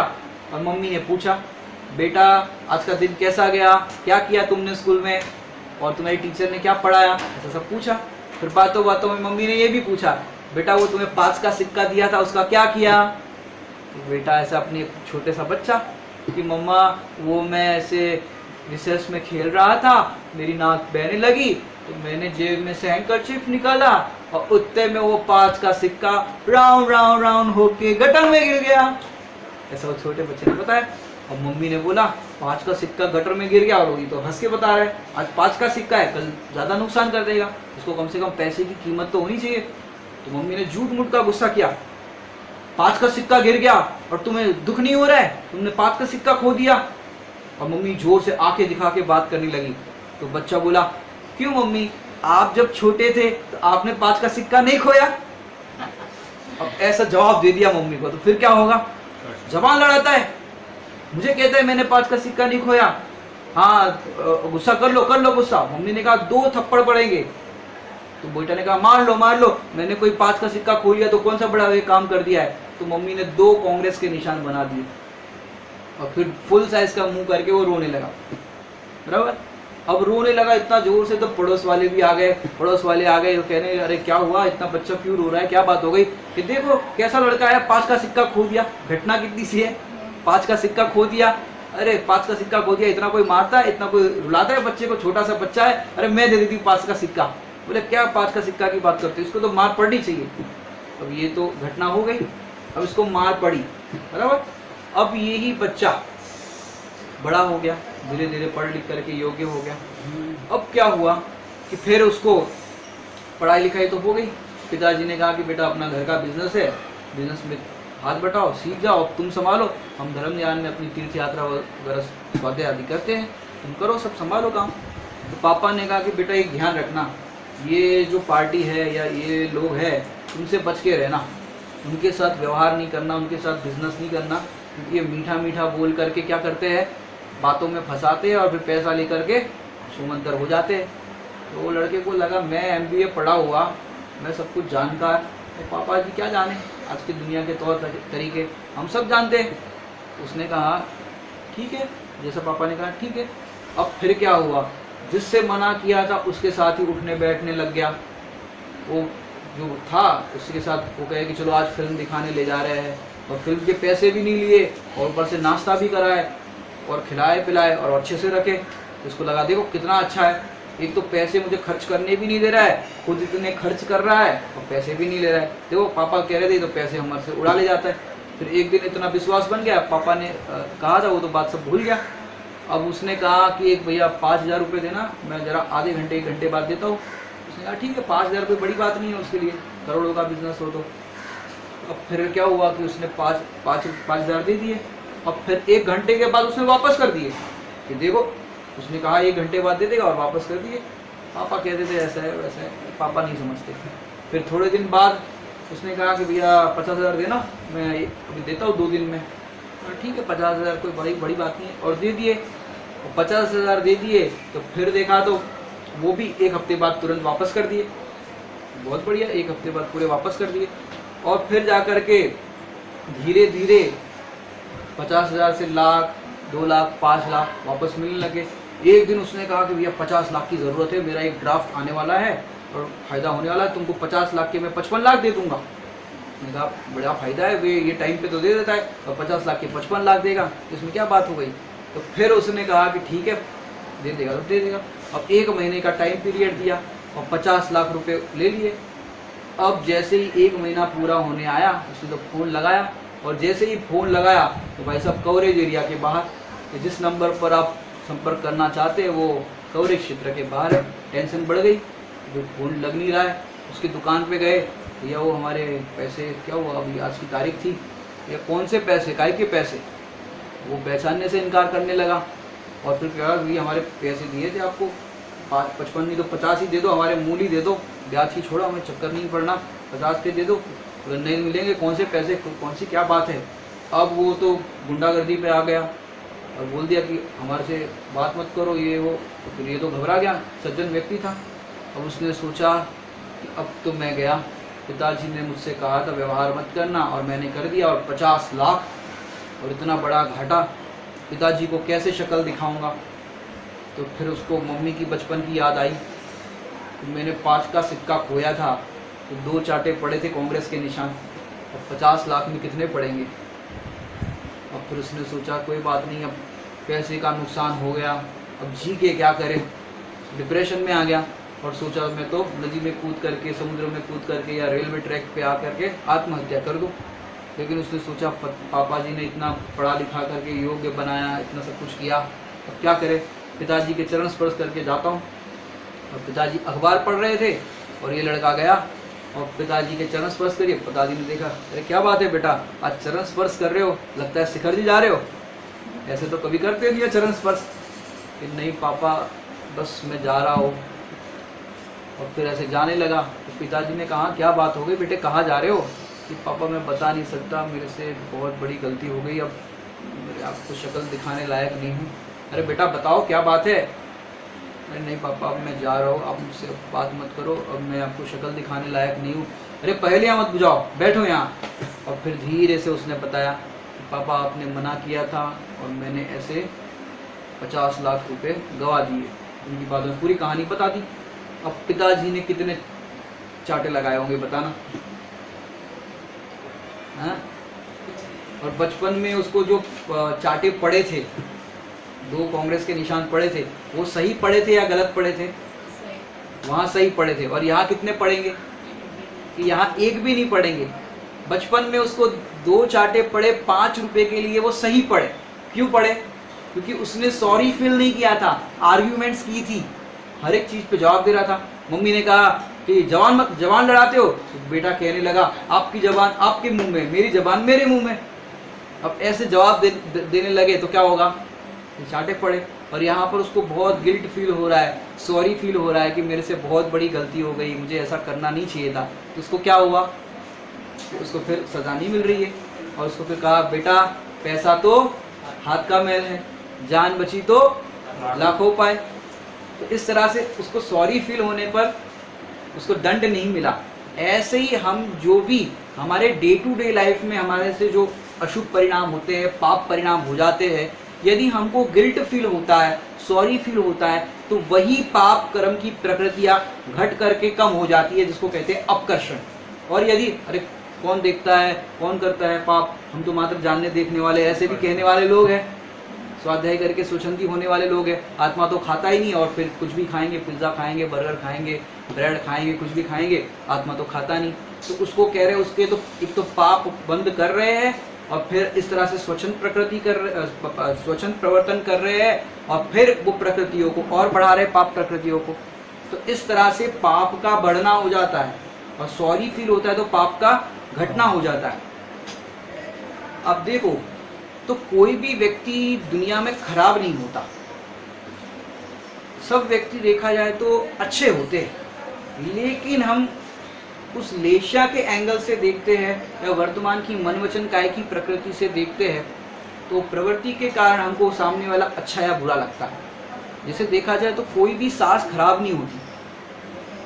और मम्मी ने पूछा, बेटा आज का दिन कैसा गया, क्या किया तुमने स्कूल में, और तुम्हारी टीचर ने क्या पढ़ाया, ऐसा सब पूछा। फिर बातों बातों में मम्मी ने ये भी पूछा, बेटा वो तुम्हें 5 का सिक्का दिया था उसका क्या किया। तो बेटा ऐसा अपने छोटे सा बच्चा कि मम्मा वो मैं ऐसे रिसेस में खेल रहा था, मेरी नाक बहने लगी, तो मैंने जेब में से हैंकरचीफ निकाला, और उतने में वो 5 का सिक्का राउंड राउंड राउंड होके गटर में गिर गया। ऐसा वो छोटे बच्चे ने बताया। और मम्मी ने बोला 5 का सिक्का गटर में गिर गया, और ये तो हंस के बता रहे हैं, आज 5 का सिक्का है, कल ज़्यादा नुकसान कर देगा, इसको कम से कम पैसे की कीमत तो होनी चाहिए। तो मम्मी ने झूठ मूठ का गुस्सा किया, 5 का सिक्का गिर गया और तुम्हें दुख नहीं हो रहा है, तुमने 5 का सिक्का खो दिया। और मम्मी जोर से आंखें दिखा के बात करने लगी। तो बच्चा बोला, क्यों मम्मी, आप जब छोटे थे तो आपने 5 का सिक्का नहीं खोया। अब ऐसा जवाब दे दिया मम्मी को, तो फिर क्या होगा, जबान लड़ाता है, मुझे कहता है मैंने 5 का सिक्का नहीं खोया। हाँ गुस्सा कर लो गुस्सा। मम्मी ने कहा 2 थप्पड़ पड़ेंगे। तो बेटा ने कहा मार लो, मैंने कोई 5 का सिक्का खो लिया तो कौन सा बड़ा काम कर दिया है। तो मम्मी ने 2 कांग्रेस के निशान बना दिए, और फिर फुल साइज का मुंह करके वो रोने लगा। बराबर, अब रोने लगा इतना जोर से, तो पड़ोस वाले भी आ गए। तो कहने, अरे क्या हुआ, इतना बच्चा क्यों रो रहा है, क्या बात हो गई। कि देखो कैसा लड़का है, 5 का सिक्का खो दिया, घटना कितनी सी है, 5 का सिक्का खो दिया। अरे 5 का सिक्का खो दिया, इतना कोई मारता है, इतना कोई रुलाता है बच्चे को, छोटा सा बच्चा है, अरे मैं दे देती 5 का सिक्का। बोले क्या 5 का सिक्का की बात करते, इसको तो मार पड़नी चाहिए। अब ये तो घटना हो गई, अब इसको मार पड़ी, बराबर। अब यही बच्चा बड़ा हो गया, धीरे धीरे पढ़ लिख करके योग्य हो गया। अब क्या हुआ कि फिर उसको पढ़ाई लिखाई तो हो गई, पिताजी ने कहा कि बेटा अपना घर का बिजनेस है, बिजनेस में हाथ बटाओ, सीख जाओ, अब तुम संभालो, हम धर्म ज्ञान में अपनी तीर्थ यात्रा वगैरह स्वाध्याय आदि करते हैं, तुम करो, सब संभालो काम। तो पापा ने कहा कि बेटा एक ध्यान रखना, ये जो पार्टी है या ये लोग हैं, उनसे बच के रहना, उनके साथ व्यवहार नहीं करना, उनके साथ बिजनेस नहीं करना, क्योंकि ये मीठा मीठा बोल करके क्या करते हैं, बातों में फंसाते हैं और फिर पैसा लेकर के सुमंतर हो जाते हैं। तो वो लड़के को लगा मैं MBA पढ़ा हुआ, मैं सब कुछ जानकार, तो पापा जी क्या जाने आज की दुनिया के तौर तरीके, हम सब जानते हैं। उसने कहा ठीक है, जैसा पापा ने कहा ठीक है। अब फिर क्या हुआ, जिससे मना किया था उसके साथ ही उठने बैठने लग गया। वो जो था उसके साथ वो कहे कि चलो आज फिल्म दिखाने ले जा रहे हैं, और फिल्म के पैसे भी नहीं लिए, और ऊपर से नाश्ता भी कराए और खिलाए पिलाए और अच्छे से रखे। उसको लगा देखो कितना अच्छा है, एक तो पैसे मुझे खर्च करने भी नहीं दे रहा है, खुद इतने खर्च कर रहा है और पैसे भी नहीं ले रहा है। देखो पापा कह रहे थे तो पैसे हमारे से उड़ा ले जाता है। फिर एक दिन इतना विश्वास बन गया, पापा ने कहा था वो तो बात सब भूल गया। अब उसने कहा कि एक भैया 5,000 रुपये देना, मैं ज़रा आधे घंटे 1 घंटे बाद देता हूँ। उसने कहा ठीक है, 5,000 रुपये बड़ी बात नहीं है उसके लिए, करोड़ों का बिजनेस हो तो। अब फिर क्या हुआ कि उसने 5,000 दे दिए। अब फिर 1 घंटे के बाद उसने वापस कर दिए कि देखो, उसने कहा 1 घंटे बाद दे देगा और वापस कर दिए। पापा कहते थे ऐसा है वैसा है, पापा नहीं समझते। फिर थोड़े दिन बाद उसने कहा कि भैया 50,000 देना, मैं अभी देता हूँ 2 दिन में। ठीक है 50,000 कोई बड़ी बात नहीं है, और दे दिए। 50,000 दे दिए तो फिर देखा तो वो भी 1 हफ्ते बाद तुरंत वापस कर दिए। बहुत बढ़िया, 1 हफ्ते बाद पूरे वापस कर दिए। और फिर जा कर के धीरे धीरे 50,000 से लाख, 2 लाख, 5 लाख वापस मिलने लगे। एक दिन उसने कहा कि भैया 50 लाख की ज़रूरत है, मेरा एक ड्राफ्ट आने वाला है और फ़ायदा होने वाला है, तुमको 50 लाख के मैं 55 लाख दे दूंगा। उसने कहा बड़ा फ़ायदा है, वे ये टाइम पे तो दे देता है और 50 लाख के 55 लाख देगा, इसमें क्या बात हो गई। तो फिर उसने कहा कि ठीक है दे देगा तो दे देगा। अब 1 महीने का टाइम पीरियड दिया और 50 लाख रुपए ले लिए। अब जैसे ही 1 महीना पूरा होने आया, उसने तो फ़ोन लगाया, और जैसे ही फ़ोन लगाया तो भाई साहब कवरेज एरिया के बाहर, कि जिस नंबर पर आप संपर्क करना चाहते हैं वो कवरेज क्षेत्र के बाहर है। टेंशन बढ़ गई, जो फ़ोन लग नहीं रहा है। उसकी दुकान पे गए, भैया वो हमारे पैसे क्या हुआ, अभी आज की तारीख थी, या कौन से पैसे, काय के पैसे। वो पहचानने से इनकार करने लगा। और फिर कहा भैया हमारे पैसे दिए थे आपको, 55 नहीं तो 50 ही दे दो, हमारे मूल ही दे दो, ब्याज ही छोड़ो, हमें चक्कर नहीं पड़ना, 50 के दे दो। अगर नहीं मिलेंगे कौन से पैसे, कौन सी क्या बात है। अब वो तो गुंडागर्दी पे आ गया और बोल दिया कि हमारे से बात मत करो, ये वो। तो फिर ये तो घबरा गया, सज्जन व्यक्ति था। अब उसने सोचा कि अब तो मैं गया, पिताजी ने मुझसे कहा था व्यवहार मत करना, और मैंने कर दिया, और 50 लाख और इतना बड़ा घाटा, पिताजी को कैसे शक्ल दिखाऊंगा। तो फिर उसको मम्मी की बचपन की याद आई। तो मैंने 5 का सिक्का खोया था, तो 2 चाटे पड़े थे कांग्रेस के निशान, और 50 लाख में कितने पड़ेंगे। अब फिर उसने सोचा कोई बात नहीं, अब पैसे का नुकसान हो गया, अब जी के क्या करे। डिप्रेशन में आ गया और सोचा मैं तो नदी में कूद करके, समुद्र में कूद करके, या रेलवे ट्रैक पे आ करके आत्महत्या कर दूँ। लेकिन उसने सोचा पापा जी ने इतना पढ़ा लिखा करके योग्य बनाया, इतना सब कुछ किया, अब क्या करे। पिताजी के चरण स्पर्श करके जाता हूँ। और पिताजी अखबार पढ़ रहे थे और ये लड़का गया और पिताजी के चरण स्पर्श करिए। पिताजी ने देखा, अरे क्या बात है बेटा, आज चरण स्पर्श कर रहे हो, लगता है शिखर जी जा रहे हो, ऐसे तो कभी करते नहीं है चरण स्पर्श। कि नहीं पापा बस मैं जा रहा हूँ। और फिर ऐसे जाने लगा। तो पिताजी ने कहा क्या बात हो गई बेटे, कहाँ जा रहे हो। कि पापा मैं बता नहीं सकता, मेरे से बहुत बड़ी गलती हो गई, अब आपको शक्ल दिखाने लायक नहीं हूँ। अरे बेटा बताओ क्या बात है। अरे नहीं पापा अब मैं जा रहा हूँ, आप मुझसे बात मत करो, अब मैं आपको शक्ल दिखाने लायक नहीं हूँ। अरे पहेलियाँ मत बुझाओ, बैठो यहाँ। और फिर धीरे से उसने बताया, पापा आपने मना किया था और मैंने ऐसे 50 लाख रुपए गवा दिए। उनकी बातों में पूरी कहानी बता दी। अब पिताजी ने कितने चाटे लगाए होंगे बताना, हाँ? और बचपन में उसको जो चाटे पड़े थे, 2 कांग्रेस के निशान पड़े थे, वो सही पड़े थे या गलत पड़े थे। वहाँ सही पड़े थे। और यहाँ कितने पड़ेंगे, कि यहाँ एक भी नहीं पड़ेंगे। बचपन में उसको 2 चाटे पड़े 5 रुपए के लिए, वो सही पड़े। क्यों पड़े, क्योंकि उसने सॉरी फील नहीं किया था, आर्ग्यूमेंट्स की थी, हर एक चीज़ पे जवाब दे रहा था। मम्मी ने कहा कि जवान लड़ाते हो, तो बेटा कहने लगा आपकी जबान आपके मुंह में, मेरी जबान मेरे मुंह में। अब ऐसे जवाब देने लगे तो क्या होगा, चाटे पड़े। और यहाँ पर उसको बहुत गिल्ट फील हो रहा है, सॉरी फील हो रहा है कि मेरे से बहुत बड़ी गलती हो गई, मुझे ऐसा करना नहीं चाहिए था। तो उसको क्या हुआ, उसको फिर सजा नहीं मिल रही है। और उसको फिर कहा बेटा पैसा तो हाथ का मैल है, जान बची तो लाखों पाए। तो इस तरह से उसको सॉरी फील होने पर उसको दंड नहीं मिला। ऐसे ही हम जो भी हमारे डे टू डे लाइफ में हमारे से जो अशुभ परिणाम होते हैं, पाप परिणाम हो जाते हैं, यदि हमको गिल्ट फील होता है, सॉरी फील होता है, तो वही पाप कर्म की प्रकृतियाँ घट करके कम हो जाती है, जिसको कहते हैं अपकर्षण। और यदि अरे कौन देखता है, कौन करता है पाप, हम तो मात्र जानने देखने वाले, ऐसे भी कहने वाले लोग हैं, स्वाध्याय करके स्वच्छंदी होने वाले लोग हैं। आत्मा तो खाता ही नहीं, और फिर कुछ भी खाएंगे, पिज्ज़ा खाएंगे, बर्गर खाएंगे, ब्रेड खाएंगे, कुछ भी खाएंगे, आत्मा तो खाता नहीं। तो उसको कह रहे हैं, उसके तो एक तो पाप बंद कर रहे हैं, और फिर इस तरह से स्वच्छंद प्रवर्तन कर रहे हैं, और फिर वो प्रकृतियों को और बढ़ा रहे हैं, पाप प्रकृतियों को। तो इस तरह से पाप का बढ़ना हो जाता है, और सॉरी फील होता है तो पाप का घटना हो जाता है। अब देखो, तो कोई भी व्यक्ति दुनिया में खराब नहीं होता, सब व्यक्ति देखा जाए तो अच्छे होते हैं। लेकिन हम उस लेशा के एंगल से देखते हैं या वर्तमान की मन वचन काय की प्रकृति से देखते हैं तो प्रवृत्ति के कारण हमको सामने वाला अच्छा या बुरा लगता है। जैसे देखा जाए तो कोई भी सास खराब नहीं होती।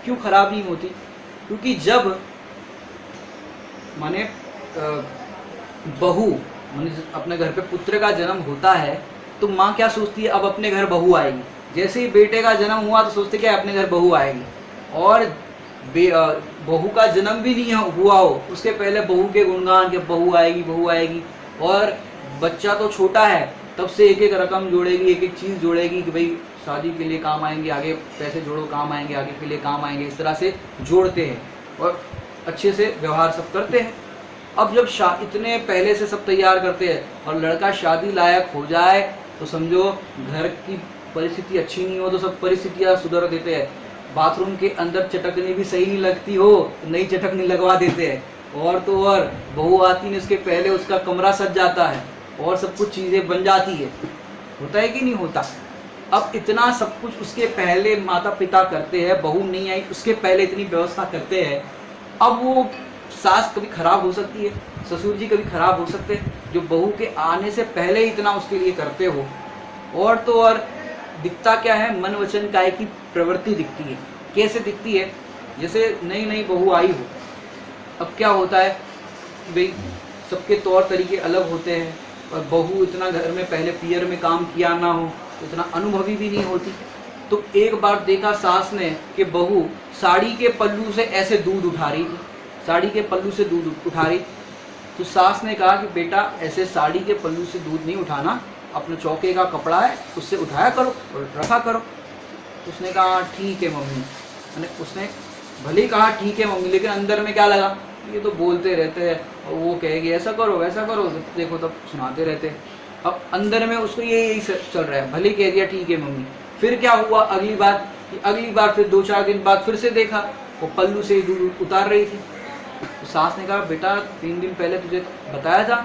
क्यों खराब नहीं होती? क्योंकि जब माने बहू माने अपने घर पे पुत्र का जन्म होता है तो माँ क्या सोचती है, अब अपने घर बहू आएगी। जैसे ही बेटे का जन्म हुआ तो सोचते क्या अपने घर बहू आएगी। और बहू का जन्म भी नहीं हुआ हो उसके पहले बहू के गुणगान के बहू आएगी बहू आएगी। और बच्चा तो छोटा है तब से एक एक रकम जोड़ेगी, एक एक चीज़ जोड़ेगी कि भाई शादी के लिए काम आएंगे, आगे पैसे जोड़ो काम आएंगे, आगे के लिए काम आएंगे। इस तरह से जोड़ते हैं और अच्छे से व्यवहार सब करते हैं। अब जब इतने पहले से सब तैयार करते हैं और लड़का शादी लायक हो जाए तो समझो घर की परिस्थिति अच्छी नहीं हो तो सब परिस्थितियाँ सुधर देते हैं। बाथरूम के अंदर चटकनी भी सही नहीं लगती हो तो नई चटकनी लगवा देते हैं। और तो और बहू आती नहीं उसके पहले उसका कमरा सज जाता है और सब कुछ चीज़ें बन जाती है। होता है कि नहीं होता? अब इतना सब कुछ उसके पहले माता पिता करते हैं, बहू नहीं आई उसके पहले इतनी व्यवस्था करते हैं। अब वो सास कभी खराब हो सकती है, ससुर जी कभी खराब हो सकते हैं जो बहू के आने से पहले ही इतना उसके लिए करते हो। और तो और दिखता क्या है, मन वचन काय की प्रवृत्ति दिखती है। कैसे दिखती है? जैसे नई नई बहू आई हो, अब क्या होता है कि भाई सबके तौर तरीके अलग होते हैं और बहू इतना घर में पहले पियर में काम किया ना हो तो इतना अनुभवी भी नहीं होती। तो एक बार देखा सास ने कि बहू साड़ी के पल्लू से ऐसे दूध उठा रही थी, साड़ी के पल्लू से दूध उठा रही थी। तो सास ने कहा कि बेटा ऐसे साड़ी के पल्लू से दूध नहीं उठाना, अपने चौके का कपड़ा है उससे उठाया करो और रखा करो। उसने कहा ठीक है मम्मी। उसने भले ही कहा ठीक है मम्मी, लेकिन अंदर में क्या लगा, ये तो बोलते रहते हैं और वो कहेगी ऐसा करो वैसा करो, देखो तब सुनाते रहते हैं। अब अंदर में उसको यही चल रहा है, भले कह दिया ठीक है मम्मी। फिर क्या हुआ अगली बार फिर 2-4 दिन बाद फिर से देखा वो पल्लू से दूध उतार रही थी। तो सास ने कहा बेटा 3 दिन पहले तुझे बताया था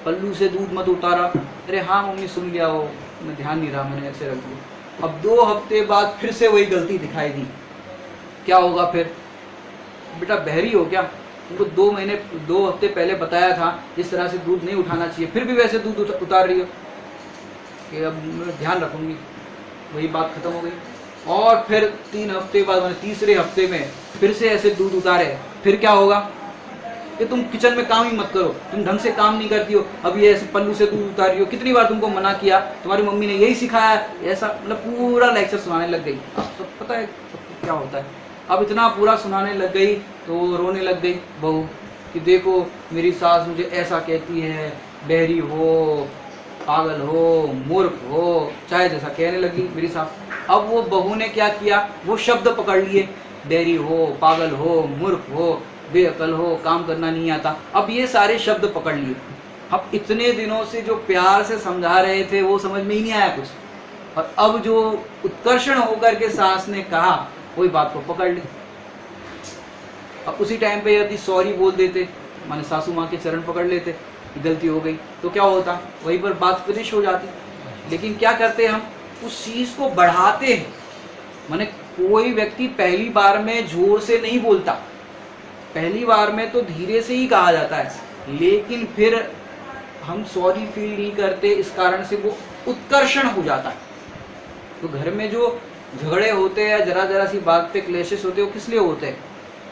पल्लू से दूध मत उतारा। अरे हाँ मम्मी सुन लिया, वो मैं ध्यान नहीं रहा, मैंने ऐसे रख दिया। अब 2 हफ्ते बाद फिर से वही गलती दिखाई दी। क्या होगा फिर? बेटा बहरी हो क्या? तुमको 2 हफ्ते पहले बताया था इस तरह से दूध नहीं उठाना चाहिए, फिर भी वैसे दूध उतार रही हो। कि अब मैं ध्यान रखूंगी। वही बात खत्म हो गई। और फिर 3 हफ्ते बाद मैंने तीसरे हफ्ते में फिर से ऐसे दूध उतारे। फिर क्या होगा कि तुम किचन में काम ही मत करो, तुम ढंग से काम नहीं करती हो, अब ये ऐसे पल्लू से दूध उतार रही हो, कितनी बार तुमको मना किया, तुम्हारी मम्मी ने यही सिखाया, ऐसा मतलब पूरा लेक्चर सुनाने लग गई। अब सब पता है सब क्या होता है। अब इतना पूरा सुनाने लग गई तो रोने लग गई बहू कि देखो मेरी सास मुझे ऐसा कहती है, बहरी हो, पागल हो, मूर्ख हो, चाहे जैसा कहने लगी मेरी सास। अब वो बहू ने क्या किया, वो शब्द पकड़ लिए, बहरी हो, पागल हो, मूर्ख हो, बेअकल हो, काम करना नहीं आता। अब ये सारे शब्द पकड़ लिए। अब इतने दिनों से जो प्यार से समझा रहे थे वो समझ में ही नहीं आया कुछ, और अब जो उत्कर्षण होकर के सास ने कहा वही बात को पकड़ ली। अब उसी टाइम पे यदि सॉरी बोल देते, माने सासू माँ के चरण पकड़ लेते, गलती हो गई तो क्या होता, वहीं पर बात फिनिश हो जाती। लेकिन क्या करते हम, उस चीज़ को बढ़ाते हैं। माने कोई व्यक्ति पहली बार में जोर से नहीं बोलता, पहली बार में तो धीरे से ही कहा जाता है, लेकिन फिर हम सॉरी फील नहीं करते, इस कारण से वो उत्कर्षण हो जाता है। तो घर में जो झगड़े होते हैं, जरा जरा सी बात पे क्लेशेस होते हैं, वो किस लिए होते हैं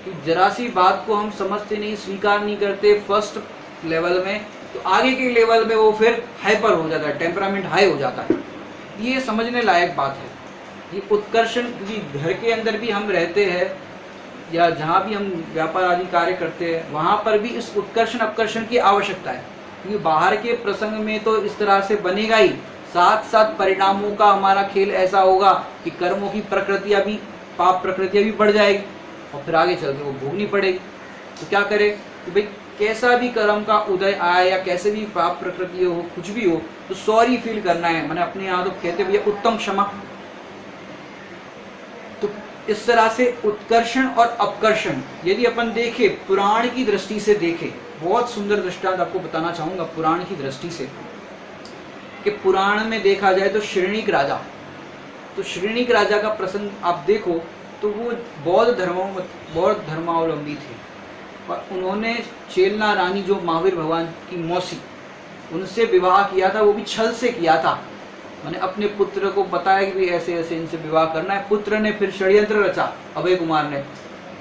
कि जरा सी बात को हम समझते नहीं, स्वीकार नहीं करते फर्स्ट लेवल में, तो आगे के लेवल में वो फिर हाइपर हो जाता है, टेम्परामेंट हाई हो जाता है। ये समझने लायक बात है। ये उत्कर्षण, क्योंकि घर के अंदर भी हम रहते हैं या जहाँ भी हम व्यापार आदि कार्य करते हैं, वहाँ पर भी इस उत्कर्षण अपकर्षण की आवश्यकता है। क्योंकि बाहर के प्रसंग में तो इस तरह से बनेगा ही, साथ साथ परिणामों का हमारा खेल ऐसा होगा कि कर्मों की प्रकृतियाँ भी, पाप प्रकृतियाँ भी बढ़ जाएगी और फिर आगे चल के वो भोगनी पड़ेगी। तो क्या करे कि भाई कैसा भी कर्म का उदय आए या कैसे भी पाप प्रकृति हो, कुछ भी हो, तो सॉरी फील करना है। मैंने अपने यहाँ तो कहते भैया उत्तम क्षमा। तो इस तरह से उत्कर्षण और अपकर्षण यदि अपन देखें, पुराण की दृष्टि से देखें, बहुत सुंदर दृष्टांत आपको बताना चाहूँगा पुराण की दृष्टि से, कि पुराण में देखा जाए तो श्रेणिक राजा, तो श्रेणिक राजा का प्रसंग आप देखो तो वो बौद्ध धर्मावलंबी थे, और उन्होंने चेलना रानी जो महावीर भगवान की मौसी, उनसे विवाह किया था, वो भी छल से किया था। मैंने अपने पुत्र को बताया कि भी ऐसे ऐसे इनसे विवाह करना है। पुत्र ने फिर षड्यंत्र रचा, अभय कुमार ने,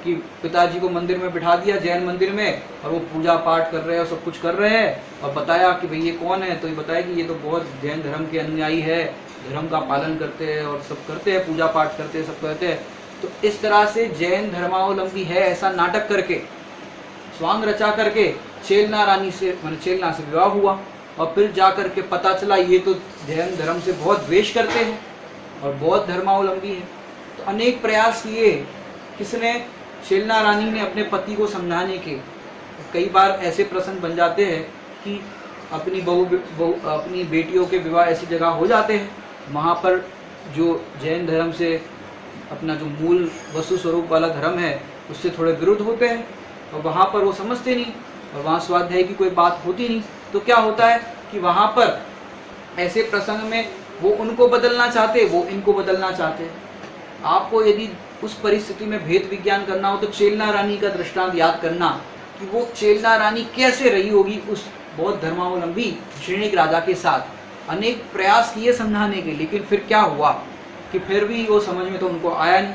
कि पिताजी को मंदिर में बिठा दिया, जैन मंदिर में, और वो पूजा पाठ कर रहे हैं और सब कुछ कर रहे हैं, और बताया कि भाई ये कौन है, तो ये बताया कि ये तो बहुत जैन धर्म के अनुयायी है, धर्म का पालन करते हैं और सब करते हैं, पूजा पाठ करते हैं, सब करते हैं। तो इस तरह से जैन धर्मावलंबी है ऐसा नाटक करके, स्वांग रचा करके चेलना रानी से, चेलना से विवाह हुआ। और फिर जा करके पता चला ये तो जैन धर्म से बहुत द्वेष करते हैं और बौद्ध धर्मावलंबी है। तो अनेक प्रयास किए, किसने, चेलना रानी ने अपने पति को समझाने के। कई बार ऐसे प्रसंग बन जाते हैं कि अपनी बेटियों के विवाह ऐसी जगह हो जाते हैं, वहाँ पर जो जैन धर्म से अपना जो मूल वस्तु स्वरूप वाला धर्म है उससे थोड़े विरुद्ध होते हैं, और वहाँ पर वो समझते नहीं, और वहाँ स्वाध्याय की कोई बात होती नहीं। तो क्या होता है कि वहाँ पर ऐसे प्रसंग में वो उनको बदलना चाहते, वो इनको बदलना चाहते। आपको यदि उस परिस्थिति में भेद विज्ञान करना हो तो चेलना रानी का दृष्टांत याद करना कि वो चेलना रानी कैसे रही होगी उस बौद्ध धर्मावलंबी श्रेणिक राजा के साथ। अनेक प्रयास किए समझाने के, लेकिन फिर क्या हुआ कि फिर भी वो समझ में तो उनको आया नहीं।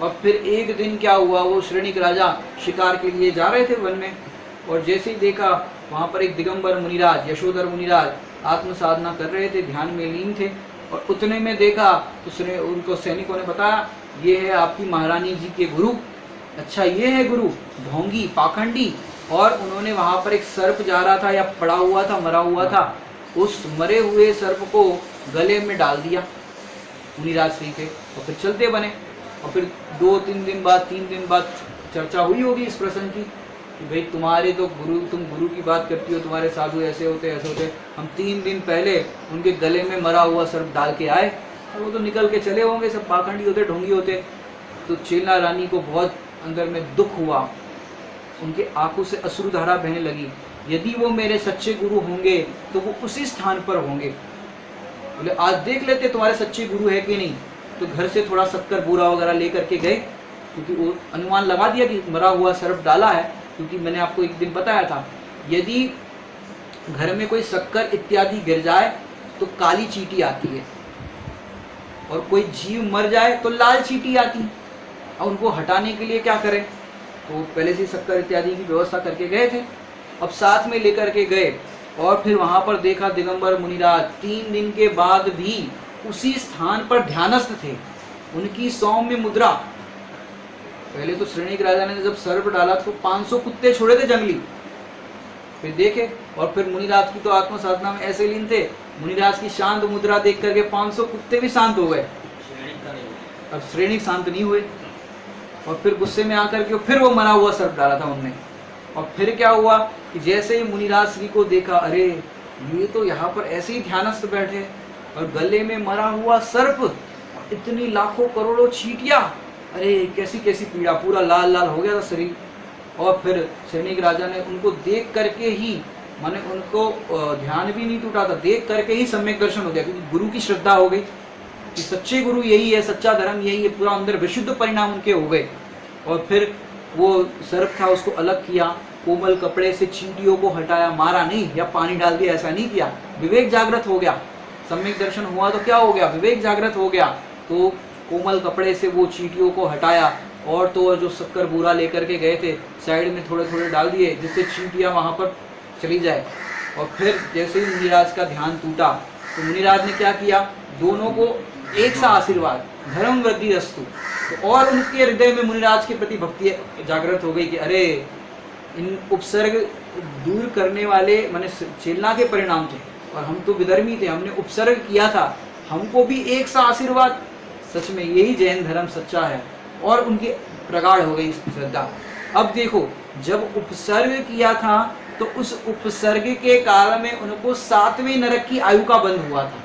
और फिर एक दिन क्या हुआ, वो श्रेणिक राजा शिकार के लिए जा रहे थे वन में, और जैसे ही देखा वहाँ पर एक दिगंबर मुनिराज, यशोधर मुनिराज आत्म साधना कर रहे थे, ध्यान में लीन थे। और उतने में देखा तो उनको सैनिकों ने बताया, ये है आपकी महारानी जी के गुरु। अच्छा, ये है गुरु, ढोंगी, पाखंडी। और उन्होंने वहाँ पर एक सर्प जा रहा था या पड़ा हुआ था, मरा हुआ था, उस मरे हुए सर्प को गले में डाल दिया मुनिराज श्री के, और फिर चलते बने। और फिर 2-3 दिन बाद, 3 दिन बाद चर्चा हुई होगी इस प्रसंग की कि भाई तुम्हारे तो गुरु, तुम गुरु की बात करती हो, तुम्हारे साधु ऐसे होते ऐसे होते। हम 3 दिन पहले उनके गले में मरा हुआ सर्प डाल के आए, और वो तो निकल के चले होंगे, सब पाखंडी होते, ढोंगी होते। तो चेलना रानी को बहुत अंदर में दुख हुआ, उनके आंखों से अश्रुधारा बहने लगी। यदि वो मेरे सच्चे गुरु होंगे तो वो उसी स्थान पर होंगे। बोले आज देख लेते तुम्हारे सच्चे गुरु है कि नहीं। तो घर से थोड़ा शक्कर बूरा वगैरह लेकर के गए, क्योंकि वो अनुमान लगा दिया कि मरा हुआ सर्प डाला है, क्योंकि मैंने आपको एक दिन बताया था यदि घर में कोई शक्कर इत्यादि गिर जाए तो काली चींटी आती है, और कोई जीव मर जाए तो लाल चींटी आती है। और उनको हटाने के लिए क्या करें, तो पहले से शक्कर इत्यादि की व्यवस्था करके गए थे, अब साथ में लेकर के गए। और फिर वहाँ पर देखा दिगंबर मुनिराज 3 दिन के बाद भी उसी स्थान पर ध्यानस्थ थे, उनकी सौम्य मुद्रा। पहले तो श्रेणिक राजा ने जब सर्प डाला तो 500 कुत्ते छोड़े थे जंगली, फिर देखे। और फिर मुनिराज की तो आत्म साधना में ऐसे लीन थे, मुनिराज की शांत मुद्रा देख करके 500 कुत्ते भी शांत हो गए। अब श्रेणिक शांत नहीं हुए, और फिर गुस्से में आकर के फिर वो मरा हुआ सर्प डाला था उनने। और फिर क्या हुआ कि जैसे ही मुनिराज श्री को देखा, अरे ये तो यहाँ पर ऐसे ही ध्यानस्थ बैठे और गले में मरा हुआ सर्प, इतनी लाखों करोड़ों चींटियां, अरे कैसी कैसी पीड़ा, पूरा लाल लाल हो गया था शरीर। और फिर सैनिक राजा ने उनको देख करके ही, माने उनको ध्यान भी नहीं टूटा था, देख करके ही सम्यक दर्शन हो गया, क्योंकि गुरु की श्रद्धा हो गई कि सच्चे गुरु यही है, सच्चा धर्म यही है, पूरा अंदर विशुद्ध परिणाम उनके हो गए। और फिर वो सर्प था उसको अलग किया, कोमल कपड़े से चींटियों को हटाया, मारा नहीं या पानी डाल दिया, ऐसा नहीं किया। विवेक जागृत हो गया, सम्यक दर्शन हुआ तो क्या हो गया, विवेक जागृत हो गया। तो कोमल कपड़े से वो चींटियों को हटाया, और तो जो शक्कर बूरा लेकर के गए थे साइड में थोड़े थोड़े डाल दिए, जिससे चींटियाँ वहाँ पर चली जाए। और फिर जैसे ही मुनिराज का ध्यान टूटा तो मुनिराज ने क्या किया, दोनों को एक सा आशीर्वाद, धर्म वृद्धि रस्तु। तो और उनके हृदय में मुनिराज के प्रति भक्ति जागृत हो गई कि अरे इन उपसर्ग दूर करने वाले माने चेलना के परिणाम थे, और हम तो विधर्मी थे, हमने उपसर्ग किया था, हमको भी एक सा आशीर्वाद। सच में यही जैन धर्म सच्चा है। और उनकी प्रगाढ़ हो गई श्रद्धा। अब देखो, जब उपसर्ग किया था तो उस उपसर्ग के काल में उनको 7वें नरक की आयु का बंध हुआ था।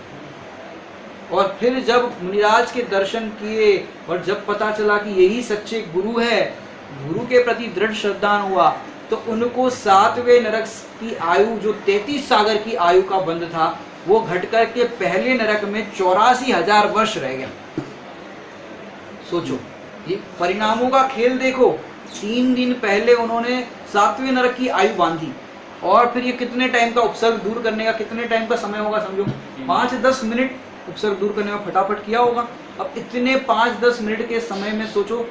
और फिर जब मुनिराज के दर्शन किए और जब पता चला कि यही सच्चे गुरु है, गुरु के प्रति दृढ़ श्रद्धा हुआ, तो उनको 7वें नरक की आयु, जो 33 सागर की आयु का बंध था, वो घटकर के पहले नरक में 84,000 वर्ष रह गया। सोचो, ये परिणामों का खेल देखो। 3 दिन पहले उन्होंने 7वें नरक की आयु बांधी, और फिर ये कितने टाइम का उपसर्ग दूर करने का कितने टाइम का समय होगा समझो, 5-10 मिनट उपसर्ग दूर करने में फटाफट किया होगा। अब इतने 5-10 मिनट के समय में सोचो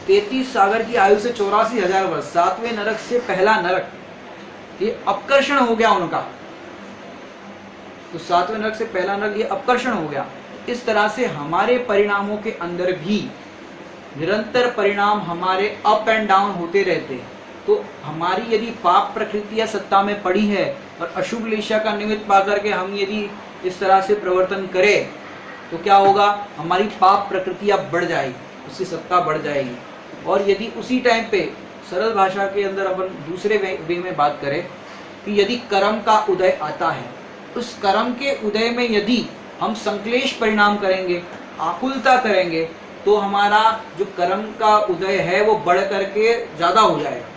33 सागर की आयु से 84,000 वर्ष, 7वें नरक से पहला नरक, ये अपकर्षण हो गया उनका। तो 7वें नरक से पहला नरक ये अपकर्षण हो गया। इस तरह से हमारे परिणामों के अंदर भी निरंतर परिणाम हमारे अप एंड डाउन होते रहते हैं। तो हमारी यदि पाप प्रकृतियां सत्ता में पड़ी है और अशुभ लेशा का निमित्त पा करके हम यदि इस तरह से प्रवर्तन करें तो क्या होगा, हमारी पाप प्रकृतियां बढ़ जाएगी, उसकी सत्ता बढ़ जाएगी। और यदि उसी टाइम पे सरल भाषा के अंदर अपन दूसरे वे में बात करें कि यदि कर्म का उदय आता है, उस कर्म के उदय में यदि हम संक्लेश परिणाम करेंगे, आकुलता करेंगे, तो हमारा जो कर्म का उदय है वो बढ़ करके ज़्यादा हो जाएगा।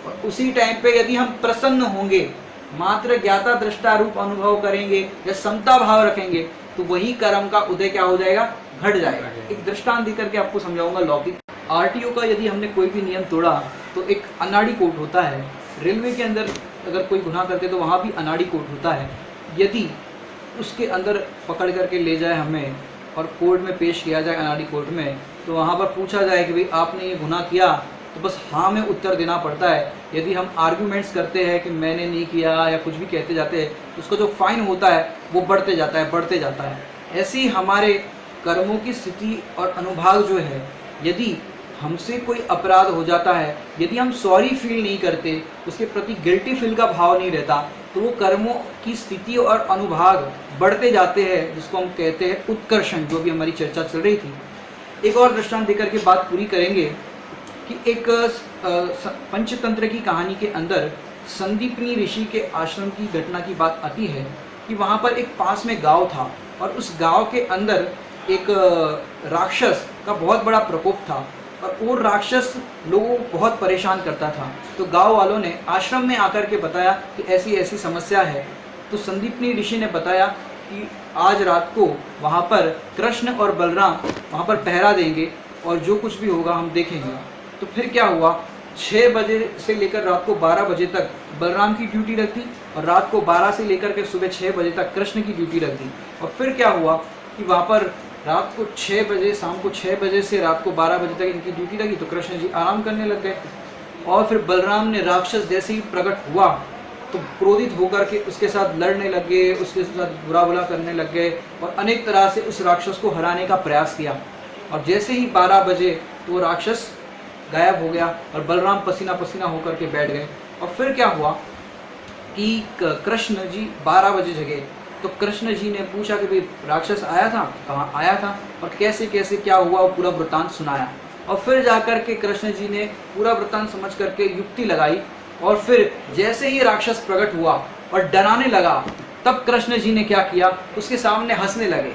और उसी टाइम पे यदि हम प्रसन्न होंगे, मात्र ज्ञाता दृष्टा रूप अनुभव करेंगे या समता भाव रखेंगे, तो वही कर्म का उदय क्या हो जाएगा, घट जाएगा। एक दृष्टांत देकर के आपको समझाऊंगा लौकिक। आरटीओ का यदि हमने कोई भी नियम तोड़ा तो एक अनाड़ी कोर्ट होता है। रेलवे के अंदर अगर कोई गुनाह करते तो वहाँ भी अनाड़ी कोर्ट होता है। यदि उसके अंदर पकड़ करके ले जाए हमें और कोर्ट में पेश किया जाए अनाड़ी कोर्ट में, तो वहाँ पर पूछा जाए कि भाई आपने ये गुनाह किया, तो बस हाँ में उत्तर देना पड़ता है। यदि हम आर्ग्यूमेंट्स करते हैं कि मैंने नहीं किया या कुछ भी कहते जाते हैं, तो उसका जो फाइन होता है वो बढ़ते जाता है, बढ़ते जाता है। ऐसे ही हमारे कर्मों की स्थिति और अनुभाग जो है, यदि हमसे कोई अपराध हो जाता है, यदि हम सॉरी फील नहीं करते, उसके प्रति गिल्टी फील का भाव नहीं रहता, तो वो कर्मों की स्थिति और अनुभाग बढ़ते जाते हैं, जिसको हम कहते हैं उत्कर्षण, जो भी हमारी चर्चा चल रही थी। एक और दृष्टांत देकर के बात पूरी करेंगे कि एक पंचतंत्र की कहानी के अंदर संदीपनी ऋषि के आश्रम की घटना की बात आती है कि वहाँ पर एक पास में गांव था और उस गांव के अंदर एक राक्षस का बहुत बड़ा प्रकोप था और वो राक्षस लोगों को बहुत परेशान करता था। तो गांव वालों ने आश्रम में आकर के बताया कि ऐसी ऐसी समस्या है। तो संदीपनी ऋषि ने बताया कि आज रात को वहाँ पर कृष्ण और बलराम वहाँ पर पहरा देंगे और जो कुछ भी होगा हम देखेंगे। तो फिर क्या हुआ, 6 बजे से लेकर रात को 12 बजे तक बलराम की ड्यूटी रख दी और रात को 12 से लेकर के सुबह 6 बजे तक कृष्ण की ड्यूटी रख दी। और फिर क्या हुआ कि वहाँ पर रात को 6 बजे, शाम को 6 बजे से रात को 12 बजे तक इनकी ड्यूटी लगी, तो कृष्ण जी आराम करने लग गए। और फिर बलराम ने राक्षस जैसे ही प्रकट हुआ तो क्रोधित होकर के उसके साथ लड़ने लग गए, उसके साथ बुरा भला करने लग गए और अनेक तरह से उस राक्षस को हराने का प्रयास किया। और जैसे ही 12 बजे तो राक्षस गायब हो गया और बलराम पसीना पसीना होकर के बैठ गए। और फिर क्या हुआ कि कृष्ण जी 12 बजे जगे। तो कृष्ण जी ने पूछा कि भाई राक्षस आया था, कहाँ आया था और कैसे कैसे क्या हुआ, वो पूरा वृत्तांत सुनाया। और फिर जाकर के कृष्ण जी ने पूरा वृत्तांत समझ करके युक्ति लगाई और फिर जैसे ही राक्षस प्रकट हुआ और डराने लगा, तब कृष्ण जी ने क्या किया, उसके सामने हंसने लगे,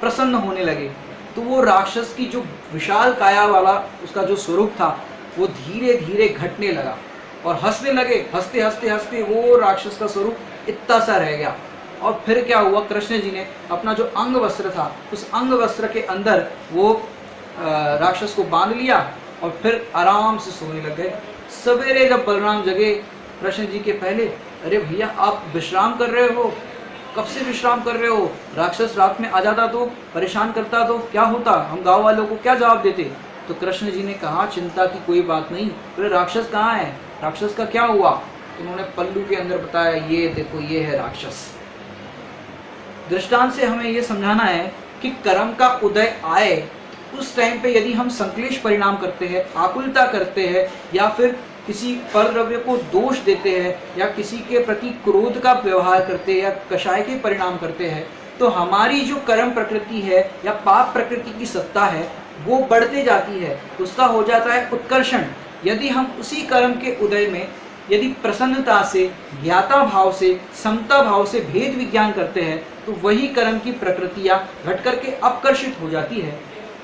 प्रसन्न होने लगे। तो वो राक्षस की जो विशाल काया वाला उसका जो स्वरूप था वो धीरे धीरे घटने लगा और हंसने लगे। हंसते हंसते हंसते वो राक्षस का स्वरूप इतना सा रह गया। और फिर क्या हुआ, कृष्ण जी ने अपना जो अंग वस्त्र था उस अंग वस्त्र के अंदर वो राक्षस को बांध लिया और फिर आराम से सोने लग गए। सवेरे जब बलराम जगे कृष्ण जी के पहले, अरे भैया आप विश्राम कर रहे हो, कब से विश्राम कर रहे हो, राक्षस रात में आ जाता तो परेशान करता तो क्या होता, हम गांव वालों को क्या जवाब देते। तो कृष्ण जी ने कहा चिंता की कोई बात नहीं, अरे राक्षस कहाँ है, राक्षस का क्या हुआ। तो उन्होंने पल्लू के अंदर बताया, ये देखो ये है राक्षस। दृष्टांत से हमें ये समझाना है कि कर्म का उदय आए उस टाइम पे यदि हम संक्लेश परिणाम करते हैं, आकुलता करते हैं या फिर किसी परद्रव्य को दोष देते हैं या किसी के प्रति क्रोध का व्यवहार करते हैं या कषाय के परिणाम करते हैं, तो हमारी जो कर्म प्रकृति है या पाप प्रकृति की सत्ता है वो बढ़ते जाती है, उसका हो जाता है उत्कर्षण। यदि हम उसी कर्म के उदय में यदि प्रसन्नता से, ज्ञाता भाव से, समता भाव से भेद विज्ञान करते हैं, तो वही कर्म की प्रकृतियाँ घट करके अपकर्षित हो जाती है।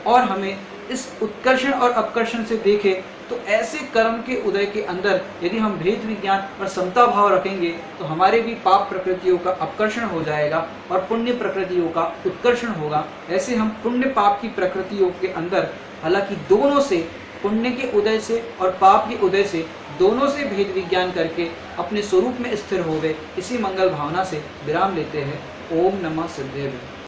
और हमें इस उत्कर्षण और अपकर्षण से देखे तो ऐसे कर्म के उदय के अंदर यदि हम भेद विज्ञान और समता भाव रखेंगे तो हमारे भी पाप प्रकृतियों का अपकर्षण हो जाएगा और पुण्य प्रकृतियों का उत्कर्षण होगा। ऐसे हम पुण्य पाप की प्रकृतियों के अंदर, हालांकि दोनों से, पुण्य के उदय से और पाप के उदय से, दोनों से भेद विज्ञान करके अपने स्वरूप में स्थिर हो गए, इसी मंगल भावना से विराम लेते हैं। ओम नमः सिद्धेभ्य।